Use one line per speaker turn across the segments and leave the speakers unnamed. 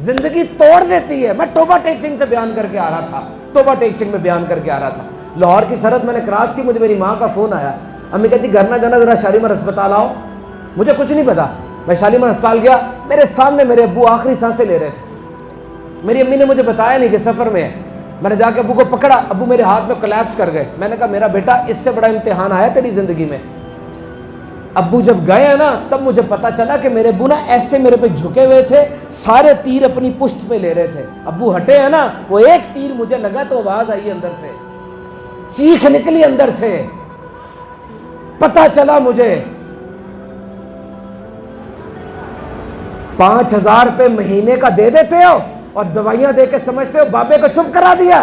زندگی توڑ دیتی ہے. میں توبہ ٹیکسنگ سے بیان کر کے آ رہا تھا, توبہ ٹیکسنگ میں بیان کر کے آ رہا تھا. لاہور کی سرحد میں نے کراس کی, مجھے میری ماں کا فون آیا, امی کہتی گھر نہ جانا, ذرا شالیمار ہسپتال آؤ. مجھے کچھ نہیں پتا, میں شالیمار ہسپتال گیا. میرے سامنے میرے ابو آخری سانسیں لے رہے تھے. میری امی نے مجھے بتایا نہیں کہ سفر میں ہے. میں نے جا کے ابو کو پکڑا, ابو میرے ہاتھ میں کولیپس کر گئے. میں نے کہا میرا بیٹا اس سے بڑا امتحان آیا تیری زندگی میں. ابو جب گئے ہیں نا تب مجھے پتا چلا کہ میرے ابو نا ایسے میرے پہ جھکے ہوئے تھے, سارے تیر اپنی پشت پہ لے رہے تھے. ابو ہٹے ہیں نا, وہ ایک تیر مجھے لگا تو آواز آئی اندر سے, چیخ نکلی اندر سے. پتا چلا مجھے 5,000 روپے مہینے کا دے دیتے ہو اور دوائیاں دے کے سمجھتے ہو بابے کو چپ کرا دیا.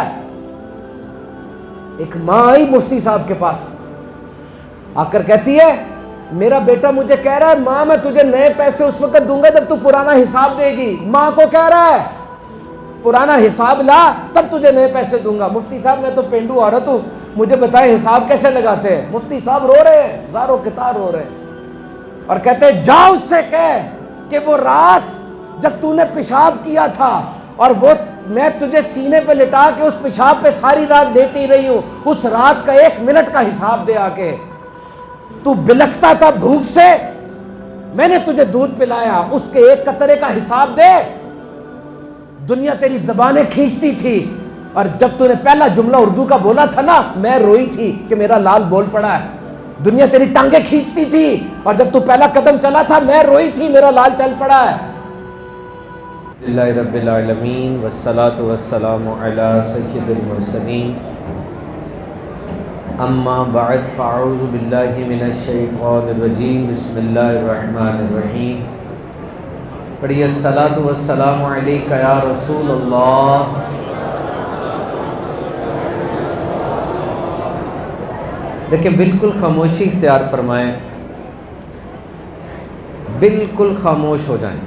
ایک ماں آئی مفتی صاحب کے پاس, آ کر کہتی ہے میرا بیٹا مجھے کہہ رہا ہے ماں میں تجھے نئے پیسے اس وقت دوں گا جب تو پرانا حساب دے گی. ماں کو کہہ رہا ہے پرانا حساب لا تب تجھے نئے پیسے دوں گا. مفتی صاحب میں تو پینڈو عورت ہوں, مجھے بتائے حساب کیسے لگاتے ہیں. مفتی صاحب رو رہے ہیں, زاروں کتار رو رہے ہیں, اور کہتے ہیں جا اس سے کہہ کہ وہ رات جب تو نے پیشاب کیا تھا اور وہ میں تجھے سینے پہ لٹا کے اس پیشاب پہ ساری رات لیٹی رہی ہوں, اس رات کا 1 منٹ کا حساب دے. آ کے تو بلکتا تھا بھوک سے, میں نے تجھے دودھ پلایا, اس کے 1 قطرے کا حساب دے. دنیا تیری زبانیں کھینچتی تھی, اور جب تو نے پہلا جملہ اردو کا بولا تھا نا میں روئی تھی کہ میرا لال بول پڑا ہے. دنیا تیری ٹانگیں کھینچتی تھی, اور جب تو پہلا قدم چلا تھا میں روئی تھی میرا لال چل پڑا ہے.
اللہ رب العالمین والصلاة والسلام علی سید المرسلین, اما بعد فاعوذ باللہ من الشیطان الرجیم, بسم اللہ الرحمن الرحیم. پڑھیے الصلاة والسلام علیک یا رسول اللہ. دیکھیں بالکل خاموشی اختیار فرمائیں, بالکل خاموش ہو جائیں.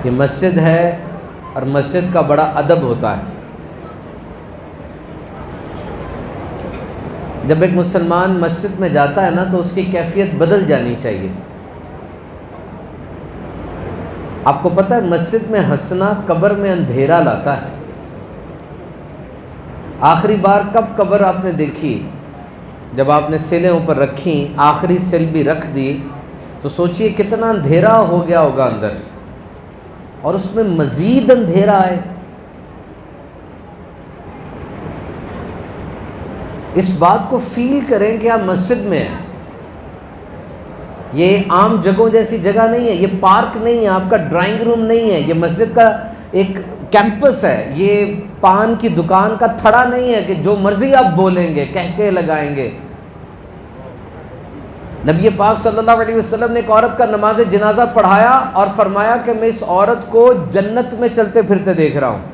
یہ مسجد ہے اور مسجد کا بڑا ادب ہوتا ہے. جب ایک مسلمان مسجد میں جاتا ہے نا تو اس کی کیفیت بدل جانی چاہیے. آپ کو پتہ ہے مسجد میں ہنسنا قبر میں اندھیرا لاتا ہے. آخری بار کب قبر آپ نے دیکھی؟ جب آپ نے سیلیں اوپر رکھیں, آخری سیل بھی رکھ دی, تو سوچئے کتنا اندھیرا ہو گیا ہوگا اندر, اور اس میں مزید اندھیرا ہے. اس بات کو فیل کریں کہ آپ مسجد میں ہیں. یہ عام جگہوں جیسی جگہ نہیں ہے, یہ پارک نہیں ہے, آپ کا ڈرائنگ روم نہیں ہے, یہ مسجد کا ایک کیمپس ہے. یہ پان کی دکان کا تھڑا نہیں ہے کہ جو مرضی آپ بولیں گے, کہہ کے لگائیں گے. نبی پاک صلی اللہ علیہ وسلم نے ایک عورت کا نماز جنازہ پڑھایا اور فرمایا کہ میں اس عورت کو جنت میں چلتے پھرتے دیکھ رہا ہوں.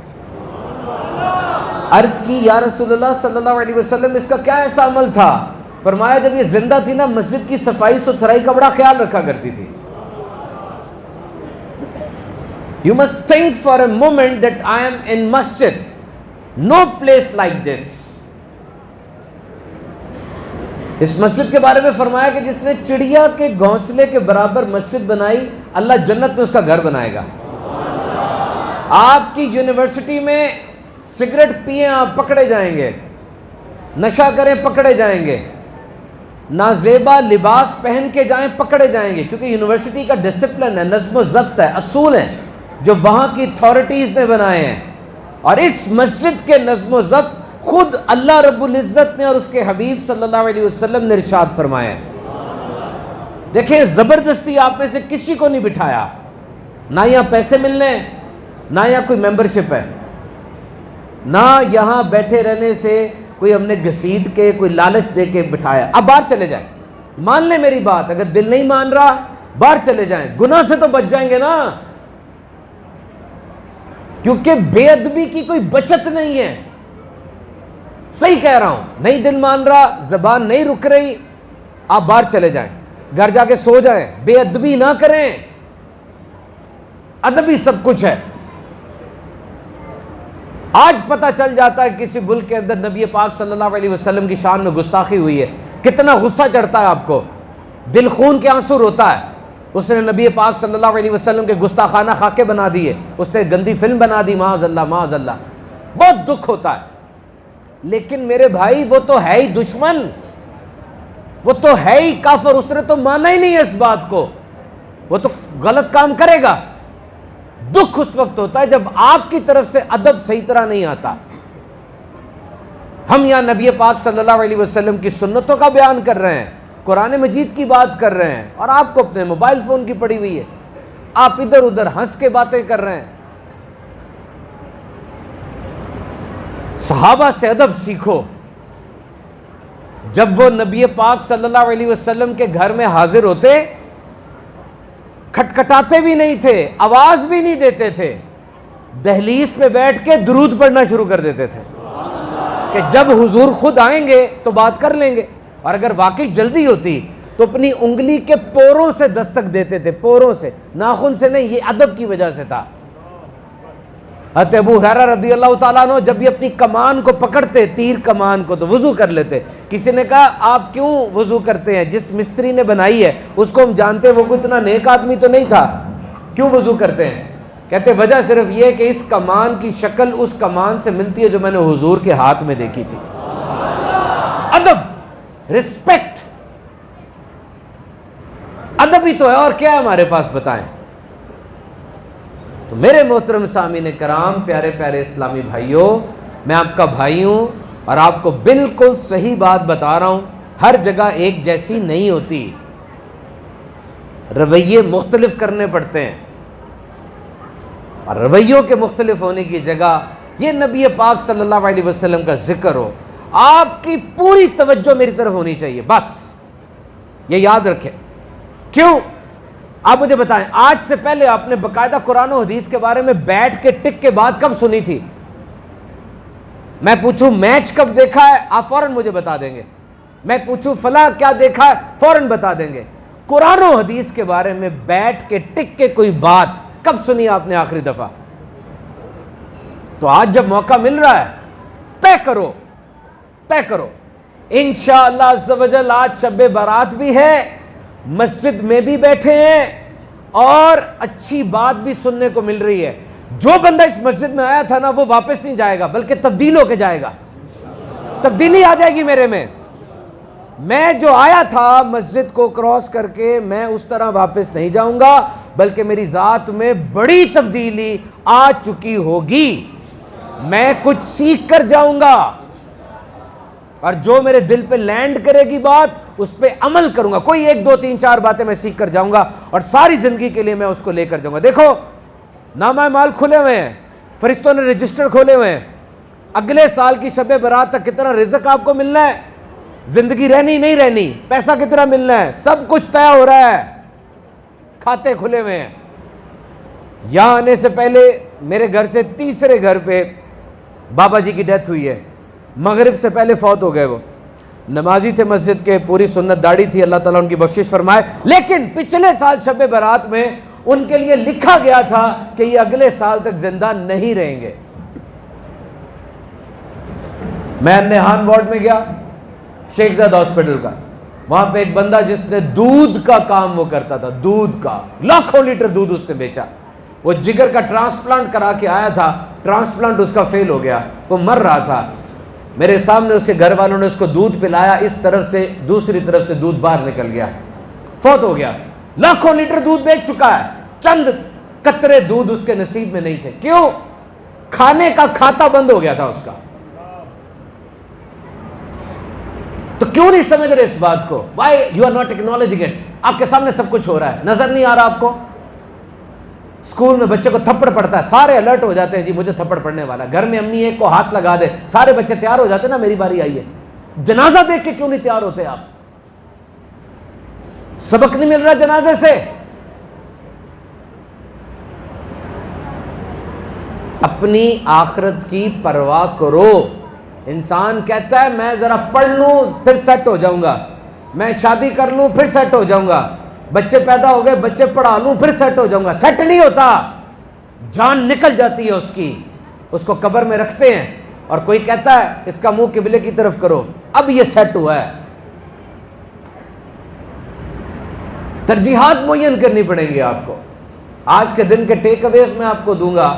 عرض کی یا رسول اللہ صلی اللہ علیہ وسلم اس کا کیا ایسا عمل تھا؟ فرمایا جب یہ زندہ تھی نا مسجد کی صفائی ستھرائی کا بڑا خیال رکھا کرتی تھی. You must think for a moment that I am in masjid. No place like this. اس مسجد کے بارے میں فرمایا کہ جس نے چڑیا کے گھونسلے کے برابر مسجد بنائی, اللہ جنت میں اس کا گھر بنائے گا. آپ کی یونیورسٹی میں سگریٹ پئیں آپ پکڑے جائیں گے, نشہ کریں پکڑے جائیں گے, نازیبا لباس پہن کے جائیں پکڑے جائیں گے, کیونکہ یونیورسٹی کا ڈسپلن ہے, نظم و ضبط ہے, اصول ہیں جو وہاں کی اتھارٹیز نے بنائے ہیں. اور اس مسجد کے نظم و ضبط خود اللہ رب العزت نے اور اس کے حبیب صلی اللہ علیہ وسلم نے ارشاد فرمایا. دیکھیں زبردستی آپ میں سے کسی کو نہیں بٹھایا, نہ یہاں پیسے ملنے, نہ یہاں کوئی ممبرشپ ہے, نہ یہاں بیٹھے رہنے سے کوئی ہم نے گھسیٹ کے کوئی لالچ دے کے بٹھایا. اب باہر چلے جائیں, مان لیں میری بات, اگر دل نہیں مان رہا باہر چلے جائیں, گناہ سے تو بچ جائیں گے نا, کیونکہ بے ادبی کی کوئی بچت نہیں ہے. صحیح کہہ رہا ہوں, نہیں دل مان رہا, زبان نہیں رک رہی, آپ باہر چلے جائیں, گھر جا کے سو جائیں, بے ادبی نہ کریں. ادبی سب کچھ ہے. آج پتہ چل جاتا ہے کسی ملک کے اندر نبی پاک صلی اللہ علیہ وسلم کی شان میں گستاخی ہوئی ہے, کتنا غصہ چڑھتا ہے آپ کو, دل خون کے آنسو روتا ہے. اس نے نبی پاک صلی اللہ علیہ وسلم کے گستاخانہ خاکے بنا دیے، اس نے گندی فلم بنا دی، معاذ اللہ معاذ اللہ، بہت دکھ ہوتا ہے۔ لیکن میرے بھائی وہ تو ہے ہی دشمن، وہ تو ہے ہی کافر، اس نے تو مانا ہی نہیں ہے اس بات کو، وہ تو غلط کام کرے گا۔ دکھ اس وقت ہوتا ہے جب آپ کی طرف سے ادب صحیح طرح نہیں آتا۔ ہم یہاں نبی پاک صلی اللہ علیہ وسلم کی سنتوں کا بیان کر رہے ہیں، قرآن مجید کی بات کر رہے ہیں، اور آپ کو اپنے موبائل فون کی پڑی ہوئی ہے، آپ ادھر ادھر ہنس کے باتیں کر رہے ہیں۔ صحابہ سے ادب سیکھو، جب وہ نبی پاک صلی اللہ علیہ وسلم کے گھر میں حاضر ہوتے، کھٹکھٹاتے بھی نہیں تھے، آواز بھی نہیں دیتے تھے، دہلیز پہ بیٹھ کے درود پڑھنا شروع کر دیتے تھے کہ جب حضور خود آئیں گے تو بات کر لیں گے، اور اگر واقعی جلدی ہوتی تو اپنی انگلی کے پوروں سے دستک دیتے تھے، پوروں سے، ناخن سے نہیں، یہ ادب کی وجہ سے تھا۔ حضرت ابو ہریرہ رضی اللہ تعالیٰ عنہ جب بھی اپنی کمان کو پکڑتے، تیر کمان کو، تو وضو کر لیتے۔ کسی نے کہا آپ کیوں وضو کرتے ہیں؟ جس مستری نے بنائی ہے اس کو ہم جانتے ہیں، وہ کوئی اتنا نیک آدمی تو نہیں تھا، کیوں وضو کرتے ہیں؟ کہتے وجہ صرف یہ کہ اس کمان کی شکل اس کمان سے ملتی ہے جو میں نے حضور کے ہاتھ میں دیکھی تھی۔ ادب، رسپیکٹ، ادب ہی تو ہے، اور کیا ہمارے پاس بتائیں؟ تو میرے محترم سامعین کرام، پیارے پیارے اسلامی بھائیوں، میں آپ کا بھائی ہوں اور آپ کو بالکل صحیح بات بتا رہا ہوں، ہر جگہ ایک جیسی نہیں ہوتی، رویے مختلف کرنے پڑتے ہیں، اور رویوں کے مختلف ہونے کی جگہ یہ نبی پاک صلی اللہ علیہ وسلم کا ذکر ہو، آپ کی پوری توجہ میری طرف ہونی چاہیے، بس یہ یاد رکھیں۔ کیوں؟ آپ مجھے بتائیں، آج سے پہلے آپ نے باقاعدہ قرآن و حدیث کے بارے میں بیٹھ کے ٹک کے بات کب سنی تھی؟ میں پوچھوں میچ کب دیکھا ہے، آپ فوراً مجھے بتا دیں گے۔ میں پوچھوں فلاں کیا دیکھا ہے، فوراً بتا دیں گے۔ قرآن و حدیث کے بارے میں بیٹھ کے ٹک کے کوئی بات کب سنی آپ نے آخری دفعہ؟ تو آج جب موقع مل رہا ہے، طے کرو، طے کرو۔ انشاءاللہ عز و جل آج شب برات بھی ہے، مسجد میں بھی بیٹھے ہیں، اور اچھی بات بھی سننے کو مل رہی ہے۔ جو بندہ اس مسجد میں آیا تھا نا، وہ واپس نہیں جائے گا، بلکہ تبدیل ہو کے جائے گا، تبدیلی آ جائے گی میرے میں۔ میں جو آیا تھا مسجد کو کراس کر کے، میں اس طرح واپس نہیں جاؤں گا، بلکہ میری ذات میں بڑی تبدیلی آ چکی ہوگی، میں کچھ سیکھ کر جاؤں گا، اور جو میرے دل پہ لینڈ کرے گی بات اس پہ عمل کروں گا۔ کوئی 1 2 3 4 باتیں میں سیکھ کر جاؤں گا، اور ساری زندگی کے لیے میں اس کو لے کر جاؤں گا۔ دیکھو نامہ مال کھلے ہوئے ہیں، فرشتوں نے رجسٹر کھولے ہوئے ہیں، اگلے سال کی شب برات تک کتنا رزق آپ کو ملنا ہے، زندگی رہنی نہیں رہنی، پیسہ کتنا ملنا ہے، سب کچھ طے ہو رہا ہے، کھاتے کھلے ہوئے ہیں۔ یہاں آنے سے پہلے میرے گھر سے تیسرے گھر پہ بابا جی کی ڈیتھ ہوئی ہے، مغرب سے پہلے فوت ہو گئے، وہ نمازی تھے مسجد کے، پوری سنت داڑھی تھی، اللہ تعالیٰ ان کی بخشش فرمائے، لیکن پچھلے سال شب برات میں ان کے لیے لکھا گیا تھا کہ یہ اگلے سال تک زندہ نہیں رہیں گے۔ میں نہان وارڈ میں گیا، شیخ زاد ہاسپٹل کا، وہاں پہ ایک بندہ جس نے دودھ کا کام وہ کرتا تھا، دودھ کا لاکھوں لیٹر دودھ اس نے بیچا، وہ جگر کا ٹرانسپلانٹ کرا کے آیا تھا، ٹرانسپلانٹ اس کا فیل ہو گیا، وہ مر رہا تھا، میرے سامنے اس کے گھر والوں نے اس کو دودھ پلایا، اس طرف سے دوسری طرف سے دودھ باہر نکل گیا، فوت ہو گیا۔ لاکھوں لیٹر دودھ بیچ چکا ہے، چند قطرے دودھ اس کے نصیب میں نہیں تھے، کیوں؟ کھانے کا کھاتا بند ہو گیا تھا اس کا۔ تو کیوں نہیں سمجھ رہے اس بات کو؟ Why you are not acknowledging it؟ آپ کے سامنے سب کچھ ہو رہا ہے، نظر نہیں آ رہا آپ کو؟ اسکول میں بچے کو تھپڑ پڑتا ہے، سارے الرٹ ہو جاتے ہیں، جی مجھے تھپڑ پڑنے والا ہے، گھر میں امی ایک کو ہاتھ لگا دے، سارے بچے تیار ہو جاتے ہیں نا، میری باری آئی ہے۔ جنازہ دیکھ کے کیوں نہیں تیار ہوتے آپ؟ سبق نہیں مل رہا جنازے سے؟ اپنی آخرت کی پرواہ کرو۔ انسان کہتا ہے میں ذرا پڑھ لوں پھر سیٹ ہو جاؤں گا، میں شادی کر لوں پھر سیٹ ہو جاؤں گا، بچے پیدا ہو گئے بچے پڑھا لوں پھر سیٹ ہو جاؤں گا۔ سیٹ نہیں ہوتا، جان نکل جاتی ہے اس کی، اس کو قبر میں رکھتے ہیں، اور کوئی کہتا ہے اس کا منہ قبلے کی طرف کرو، اب یہ سیٹ ہوا ہے۔ ترجیحات معین کرنی پڑیں گی آپ کو. آج کے دن کے ٹیک اویز میں آپ کو دوں گا.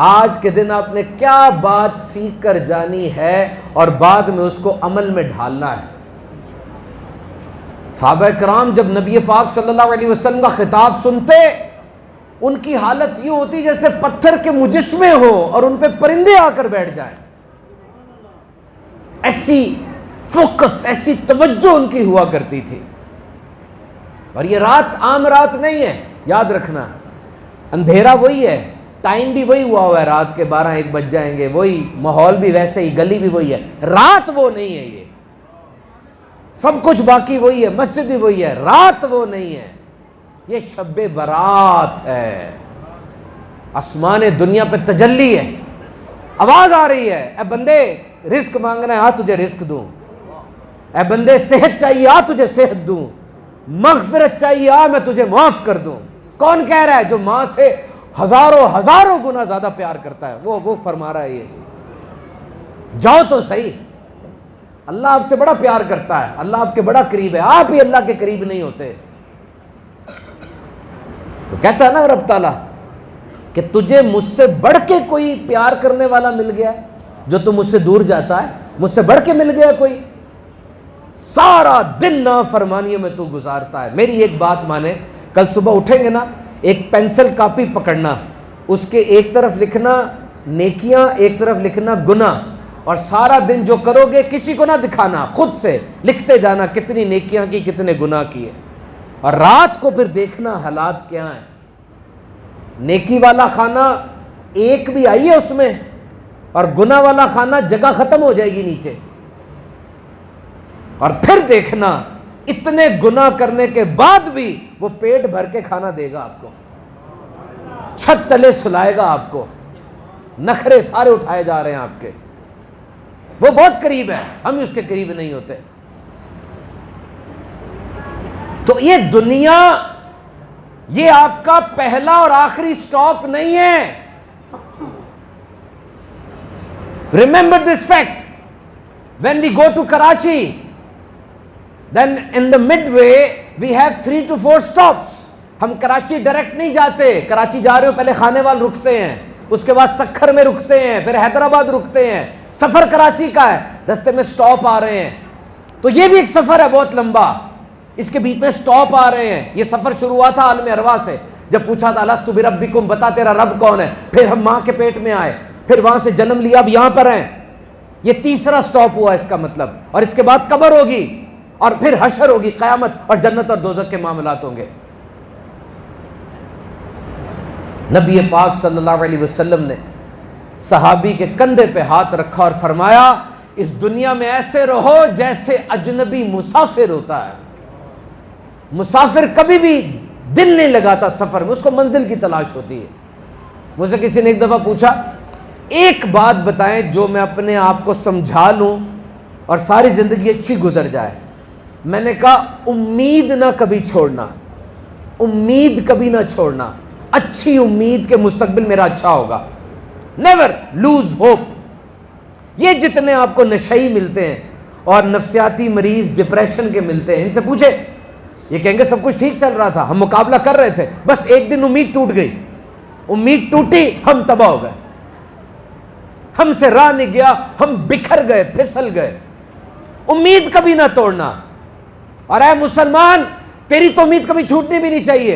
آج کے دن آپ نے کیا بات سیکھ کر جانی ہے اور بعد میں اس کو عمل میں ڈھالنا ہے. صحابہ کرام جب نبی پاک صلی اللہ علیہ وسلم کا خطاب سنتے ان کی حالت یہ ہوتی جیسے پتھر کے مجسمے ہو اور ان پہ پرندے آ کر بیٹھ جائیں. ایسی فوکس، ایسی توجہ ان کی ہوا کرتی تھی. اور یہ رات عام رات نہیں ہے، یاد رکھنا. اندھیرا وہی ہے، ٹائم بھی وہی ہوا ہے، رات کے 12-1 بج جائیں گے، وہی ماحول بھی ویسے ہی، گلی بھی وہی ہے. رات وہ نہیں ہے، یہ سب کچھ باقی وہی ہے، مسجد بھی وہی ہے، رات وہ نہیں ہے. یہ شب برات ہے. آسمان دنیا پہ تجلی ہے. آواز آ رہی ہے، اے بندے رزق مانگنا ہے، آ تجھے رزق دوں. اے بندے صحت چاہیے، آ تجھے صحت دوں. مغفرت چاہیے، آ میں تجھے معاف کر دوں. کون کہہ رہا ہے؟ جو ماں سے ہزاروں گنا زیادہ پیار کرتا ہے، وہ فرما رہا ہے. یہ جاؤ تو صحیح، اللہ آپ سے بڑا پیار کرتا ہے، اللہ آپ کے بڑا قریب ہے، آپ ہی اللہ کے قریب نہیں ہوتے. تو کہتا ہے نا رب تعالیٰ کہ تجھے مجھ سے بڑھ کے کوئی پیار کرنے والا مل گیا ہے جو تو مجھ سے دور جاتا ہے؟ مجھ سے بڑھ کے مل گیا کوئی؟ سارا دن نافرمانیوں میں تو گزارتا ہے. میری ایک بات مانے، کل صبح اٹھیں گے نا، ایک پینسل کاپی پکڑنا، اس کے ایک طرف لکھنا نیکیاں، ایک طرف لکھنا گناہ، اور سارا دن جو کرو گے کسی کو نہ دکھانا، خود سے لکھتے جانا کتنی نیکیاں کی، کتنے گناہ کیے. اور رات کو پھر دیکھنا حالات کیا ہیں. نیکی والا کھانا ایک بھی آئی ہے اس میں، اور گناہ والا کھانا جگہ ختم ہو جائے گی نیچے. اور پھر دیکھنا اتنے گناہ کرنے کے بعد بھی وہ پیٹ بھر کے کھانا دے گا آپ کو، چھت تلے سلائے گا آپ کو. نخرے سارے اٹھائے جا رہے ہیں آپ کے، وہ بہت قریب ہے، ہم اس کے قریب نہیں ہوتے. تو یہ دنیا یہ آپ کا پہلا اور آخری سٹاپ نہیں ہے. Remember this fact. when we go to Karachi, then in the midway we have 3 to 4 stops. ہم کراچی ڈائریکٹ نہیں جاتے. کراچی جا رہے ہو پہلے خانے وال رکتے ہیں، اس کے بعد سکھر میں رکتے ہیں، پھر حیدرآباد رکتے ہیں. سفر کراچی کا ہے، رستے میں سٹاپ آ رہے ہیں. تو یہ بھی ایک سفر ہے بہت لمبا، اس کے بیچ میں سٹاپ آ رہے ہیں. یہ سفر شروع ہوا تھا عالم ارواح سے، جب پوچھا تھا الستو بربکم، بتا تیرا رب کون ہے. پھر ہم ماں کے پیٹ میں آئے، پھر وہاں سے جنم لیا، اب یہاں پر ہیں. یہ تیسرا سٹاپ ہوا اس کا مطلب. اور اس کے بعد قبر ہوگی، اور پھر حشر ہوگی، قیامت، اور جنت اور دوزخ کے معاملات ہوں گے. نبی پاک صلی اللہ علیہ وسلم نے صحابی کے کندھے پہ ہاتھ رکھا اور فرمایا اس دنیا میں ایسے رہو جیسے اجنبی مسافر ہوتا ہے. مسافر کبھی بھی دل نہیں لگاتا سفر میں، اس کو منزل کی تلاش ہوتی ہے. مجھ سے کسی نے ایک دفعہ پوچھا ایک بات بتائیں جو میں اپنے آپ کو سمجھا لوں اور ساری زندگی اچھی گزر جائے. میں نے کہا امید نہ کبھی چھوڑنا، امید کبھی نہ چھوڑنا. اچھی امید کہ مستقبل میرا اچھا ہوگا. Never lose hope. یہ جتنے آپ کو نشئی ملتے ہیں اور نفسیاتی مریض ڈپریشن کے ملتے ہیں، ان سے پوچھے، یہ کہیں گے سب کچھ ٹھیک چل رہا تھا، ہم مقابلہ کر رہے تھے، بس ایک دن امید ٹوٹ گئی، امید ٹوٹی، ہم تباہ ہو گئے، ہم سے راہ نہیں گیا، ہم بکھر گئے، پھسل گئے. امید کبھی نہ توڑنا. اور اے مسلمان، تیری تو امید کبھی چھوٹنی بھی نہیں چاہیے.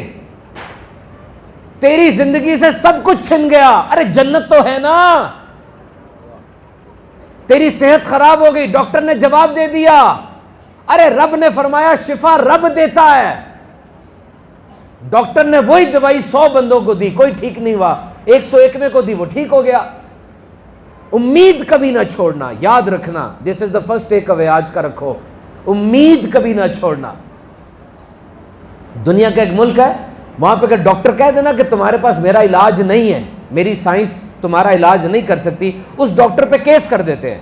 تیری زندگی سے سب کچھ چھن گیا، ارے جنت تو ہے نا. تیری صحت خراب ہو گئی، ڈاکٹر نے جواب دے دیا، ارے رب نے فرمایا شفا رب دیتا ہے. ڈاکٹر نے وہی دوائی 100 بندوں کو دی، کوئی ٹھیک نہیں ہوا، 101ویں کو دی، وہ ٹھیک ہو گیا. امید کبھی نہ چھوڑنا. یاد رکھنا، دس از دا فرسٹ ٹیک اوے آج کا رکھو، امید کبھی نہ چھوڑنا. دنیا کا ایک ملک ہے، وہاں پہ اگر ڈاکٹر کہہ دینا کہ تمہارے پاس میرا علاج نہیں ہے، میری سائنس تمہارا علاج نہیں کر سکتی، اس ڈاکٹر پہ کیس کر دیتے ہیں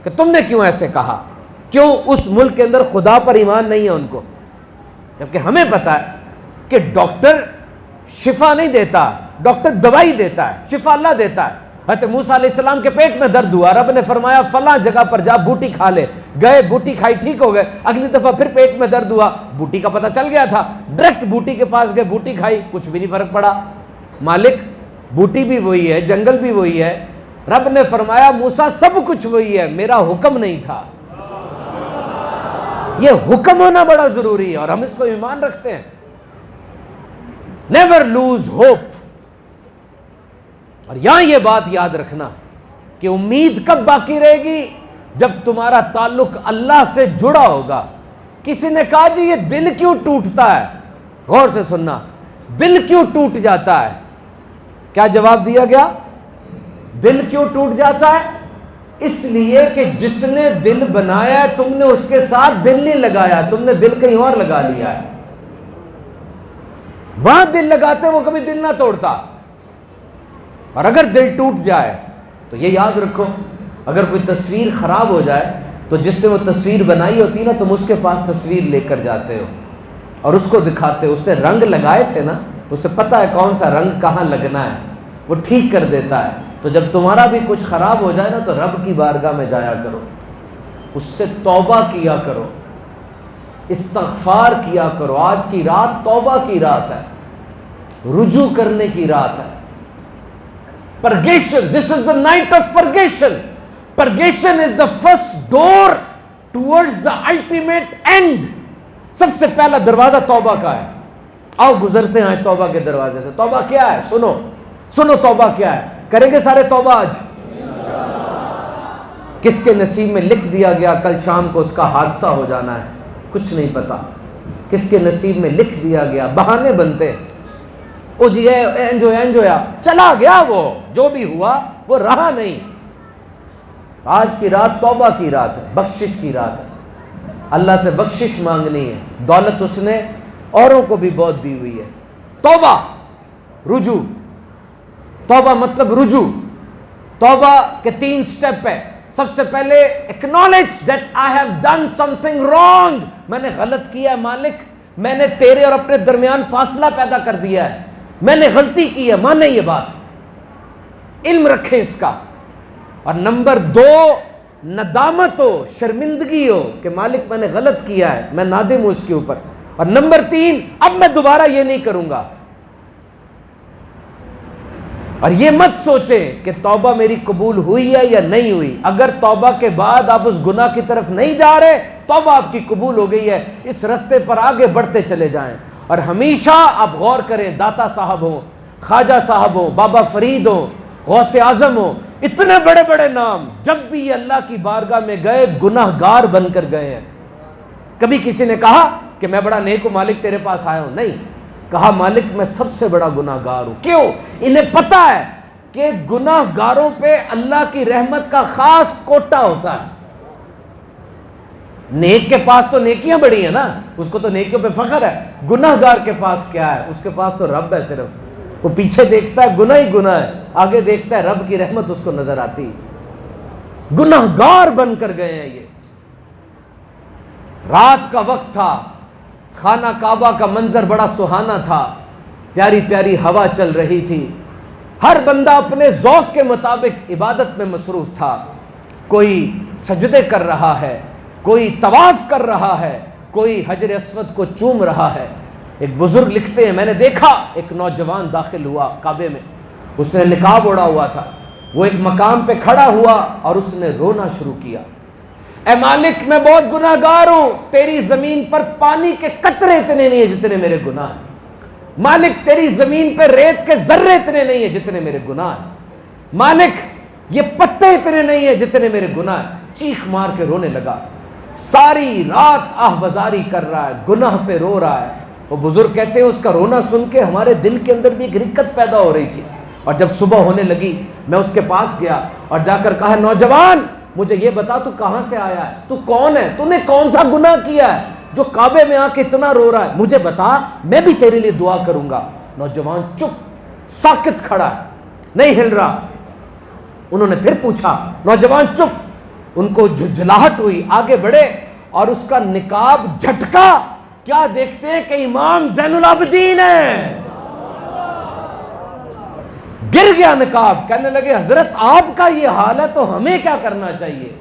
کہ تم نے کیوں ایسے کہا. کیوں؟ اس ملک کے اندر خدا پر ایمان نہیں ہے ان کو. جبکہ ہمیں پتا ہے کہ ڈاکٹر شفا نہیں دیتا، ڈاکٹر دوائی دیتا ہے، شفا اللہ دیتا ہے. حضرت موسیٰ علیہ السلام کے پیٹ میں درد ہوا، رب نے فرمایا فلاں جگہ پر جا بوٹی کھا لے، گئے بوٹی کھائی ٹھیک ہو گئے، اگلی دفعہ پھر پیٹ میں درد ہوا، بوٹی کا پتہ چل گیا تھا، ڈائریکٹ بوٹی کے پاس گئے، بوٹی کھائی، کچھ بھی نہیں فرق پڑا۔ مالک بوٹی بھی وہی ہے، جنگل بھی وہی ہے، رب نے فرمایا موسیٰ سب کچھ وہی ہے، میرا حکم نہیں تھا۔ یہ حکم ہونا بڑا ضروری ہے اور ہم اس کو ایمان رکھتے ہیں۔ Never lose hope. اور یہاں یہ بات یاد رکھنا کہ امید کب باقی رہے گی؟ جب تمہارا تعلق اللہ سے جڑا ہوگا۔ کسی نے کہا جی یہ دل کیوں ٹوٹتا ہے؟ غور سے سننا، دل کیوں ٹوٹ جاتا ہے؟ کیا جواب دیا گیا؟ دل کیوں ٹوٹ جاتا ہے؟ اس لیے کہ جس نے دل بنایا ہے تم نے اس کے ساتھ دل نہیں لگایا، تم نے دل کہیں اور لگا لیا ہے۔ وہاں دل لگاتے وہ کبھی دل نہ توڑتا۔ اور اگر دل ٹوٹ جائے تو یہ یاد رکھو، اگر کوئی تصویر خراب ہو جائے تو جس نے وہ تصویر بنائی ہوتی نا، تم اس کے پاس تصویر لے کر جاتے ہو اور اس کو دکھاتے ہو، اس نے رنگ لگائے تھے نا، اسے پتہ ہے کون سا رنگ کہاں لگنا ہے، وہ ٹھیک کر دیتا ہے۔ تو جب تمہارا بھی کچھ خراب ہو جائے نا تو رب کی بارگاہ میں جایا کرو، اس سے توبہ کیا کرو، استغفار کیا کرو۔ آج کی رات توبہ کی رات ہے، رجوع کرنے کی رات ہے۔ Purgation, this is the night of purgation. Purgation is the first door towards the ultimate end. سب سے پہلا دروازہ توبہ کا ہے۔ آؤ گزرتے ہیں توبہ کے دروازے سے۔ توبہ کیا ہے؟ سنو توبہ کیا ہے؟ کریں گے سارے توبہ آج؟ کس کے نصیب میں لکھ دیا گیا کل شام کو اس کا حادثہ ہو جانا ہے؟ کچھ نہیں پتا۔ کس کے نصیب میں لکھ دیا گیا؟ بہانے بنتے ہیں، او جی اینج ہویا، چلا گیا، وہ جو بھی ہوا وہ رہا نہیں۔ آج کی رات توبہ کی رات ہے، بخشش کی رات ہے۔ اللہ سے بخشش مانگنی ہے۔ دولت اس نے اوروں کو بھی بہت دی ہوئی ہے۔ توبہ، رجوع۔ توبہ مطلب رجوع۔ توبہ کے 3 سٹیپ ہے۔ سب سے پہلے acknowledge that I have done something wrong. میں نے غلط کیا ہے مالک، میں نے تیرے اور اپنے درمیان فاصلہ پیدا کر دیا ہے، میں نے غلطی کی ہے، مانے یہ بات، علم رکھیں اس کا۔ اور نمبر 2 ندامت ہو، شرمندگی ہو کہ مالک میں نے غلط کیا ہے، میں نادم ہوں اس کے اوپر۔ اور نمبر 3 اب میں دوبارہ یہ نہیں کروں گا۔ اور یہ مت سوچیں کہ توبہ میری قبول ہوئی ہے یا نہیں ہوئی۔ اگر توبہ کے بعد آپ اس گناہ کی طرف نہیں جا رہے، توبہ آپ کی قبول ہو گئی ہے۔ اس رستے پر آگے بڑھتے چلے جائیں۔ اور ہمیشہ آپ غور کریں، داتا صاحب ہوں، خواجہ صاحب ہوں، بابا فرید ہوں، غوث اعظم ہوں، اتنے بڑے بڑے نام، جب بھی یہ اللہ کی بارگاہ میں گئے گناہ گار بن کر گئے ہیں۔ کبھی کسی نے کہا کہ میں بڑا نیک ہوں مالک تیرے پاس آیا ہوں؟ نہیں، کہا مالک میں سب سے بڑا گناہ گار ہوں۔ کیوں؟ انہیں پتا ہے کہ گناہ گاروں پہ اللہ کی رحمت کا خاص کوٹا ہوتا ہے۔ نیک کے پاس تو نیکیاں بڑی ہیں نا، اس کو تو نیکیوں پہ فخر ہے۔ گناہ گار کے پاس کیا ہے؟ اس کے پاس تو رب ہے صرف۔ وہ پیچھے دیکھتا ہے گناہ ہی گناہ ہے، آگے دیکھتا ہے رب کی رحمت اس کو نظر آتی۔ گناہ گار بن کر گئے ہیں یہ۔ رات کا وقت تھا، خانہ کعبہ کا منظر بڑا سہانا تھا، پیاری پیاری ہوا چل رہی تھی، ہر بندہ اپنے ذوق کے مطابق عبادت میں مصروف تھا۔ کوئی سجدے کر رہا ہے، کوئی طواف کر رہا ہے، کوئی حجر اسود کو چوم رہا ہے۔ ایک بزرگ لکھتے ہیں میں نے دیکھا ایک نوجوان داخل ہوا کعبے میں، اس نے نقاب اوڑھا ہوا تھا، وہ ایک مقام پہ کھڑا ہوا اور اس نے رونا شروع کیا۔ اے مالک میں بہت گناہ گار ہوں، تیری زمین پر پانی کے قطرے اتنے نہیں ہیں جتنے میرے گناہ ہیں۔ مالک تیری زمین پہ ریت کے ذرے اتنے نہیں ہیں جتنے میرے گناہ ہیں۔ مالک یہ پتے اتنے نہیں ہیں جتنے میرے گناہ ہیں۔ چیخ مار کے رونے لگا، ساری رات آہوازاری کر رہا ہے، گناہ پہ رو رہا ہے۔ وہ بزرگ کہتے ہیں اس کا رونا سن کے ہمارے دل کے اندر بھی ایک رکت پیدا ہو رہی تھی۔ اور جب صبح ہونے لگی میں اس کے پاس گیا اور جا کر کہا نوجوان مجھے یہ بتا تو کہاں سے آیا ہے، تو کون ہے، تو نے کون سا گناہ کیا ہے جو کعبے میں آ کے اتنا رو رہا ہے، مجھے بتا میں بھی تیرے لیے دعا کروں گا۔ نوجوان چپ ساکت کھڑا ہے، نہیں ہل رہا۔ انہوں نے پھر پوچھا، نوجوان چپ۔ ان کو جھجھلاہٹ ہوئی، آگے بڑھے اور اس کا نقاب جھٹکا، کیا دیکھتے ہیں کہ امام زین العابدین ہے۔ گر گیا نقاب. کہنے لگے حضرت آپ کا یہ حال ہے تو ہمیں کیا کرنا چاہیے؟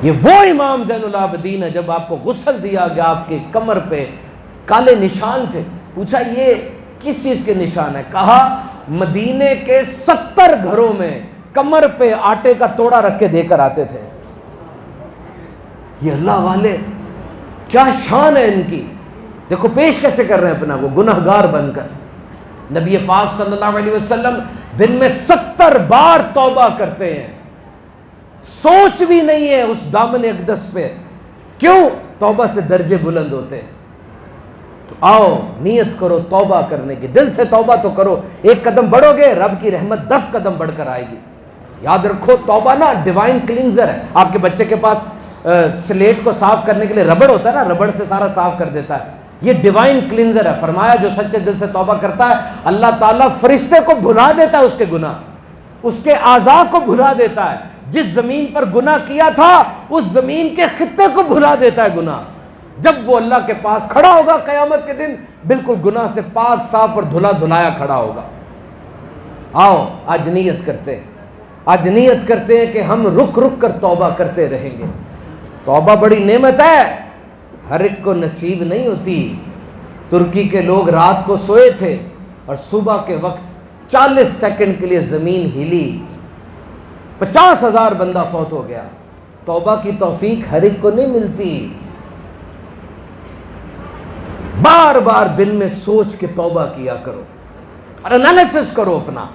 یہ وہ امام زین العابدین ہے جب آپ کو غسل دیا گیا آپ کے کمر پہ کالے نشان تھے. پوچھا یہ کس چیز کے نشان ہے؟ کہا مدینے کے 70 گھروں میں کمر پہ آٹے کا توڑا رکھ کے دے کر آتے تھے. یہ اللہ والے کیا شان ہے ان کی. دیکھو پیش کیسے کر رہے ہیں اپنا کو گنہگار بن کر. نبی پاک صلی اللہ علیہ وسلم دن میں 70 بار توبہ کرتے ہیں. سوچ بھی نہیں ہے اس دامن اقدس پہ. کیوں؟ توبہ سے درجے بلند ہوتے ہیں. تو آؤ نیت کرو توبہ کرنے کی. دل سے توبہ تو کرو. ایک قدم بڑھو گے رب کی رحمت 10 قدم بڑھ کر آئے گی. یاد رکھو توبہ نا ڈیوائن کلینزر ہے. آپ کے بچے کے پاس سلیٹ کو صاف کرنے کے لیے ربڑ ہوتا ہے نا, ربڑ سے سارا صاف کر دیتا ہے. یہ ڈیوائن کلینزر ہے. فرمایا جو سچے دل سے توبہ کرتا ہے اللہ تعالیٰ فرشتے کو بھلا دیتا ہے اس کے گناہ, اس کے اعضاء کو بھلا دیتا ہے. جس زمین پر گناہ کیا تھا اس زمین کے خطے کو بھلا دیتا ہے گناہ. جب وہ اللہ کے پاس کھڑا ہوگا قیامت کے دن بالکل گناہ سے پاک صاف اور دھلا دھلایا کھڑا ہوگا. آؤ آج نیت کرتے ہیں, آج نیت کرتے ہیں کہ ہم رک رک کر توبہ کرتے رہیں گے. توبہ بڑی نعمت ہے, ہر ایک کو نصیب نہیں ہوتی. ترکی کے لوگ رات کو سوئے تھے اور صبح کے وقت 40 سیکنڈ کے لیے زمین ہلی, 50,000 بندہ فوت ہو گیا. توبہ کی توفیق ہر ایک کو نہیں ملتی. بار بار دل میں سوچ کے توبہ کیا کرو اور انالیسس کرو اپنا.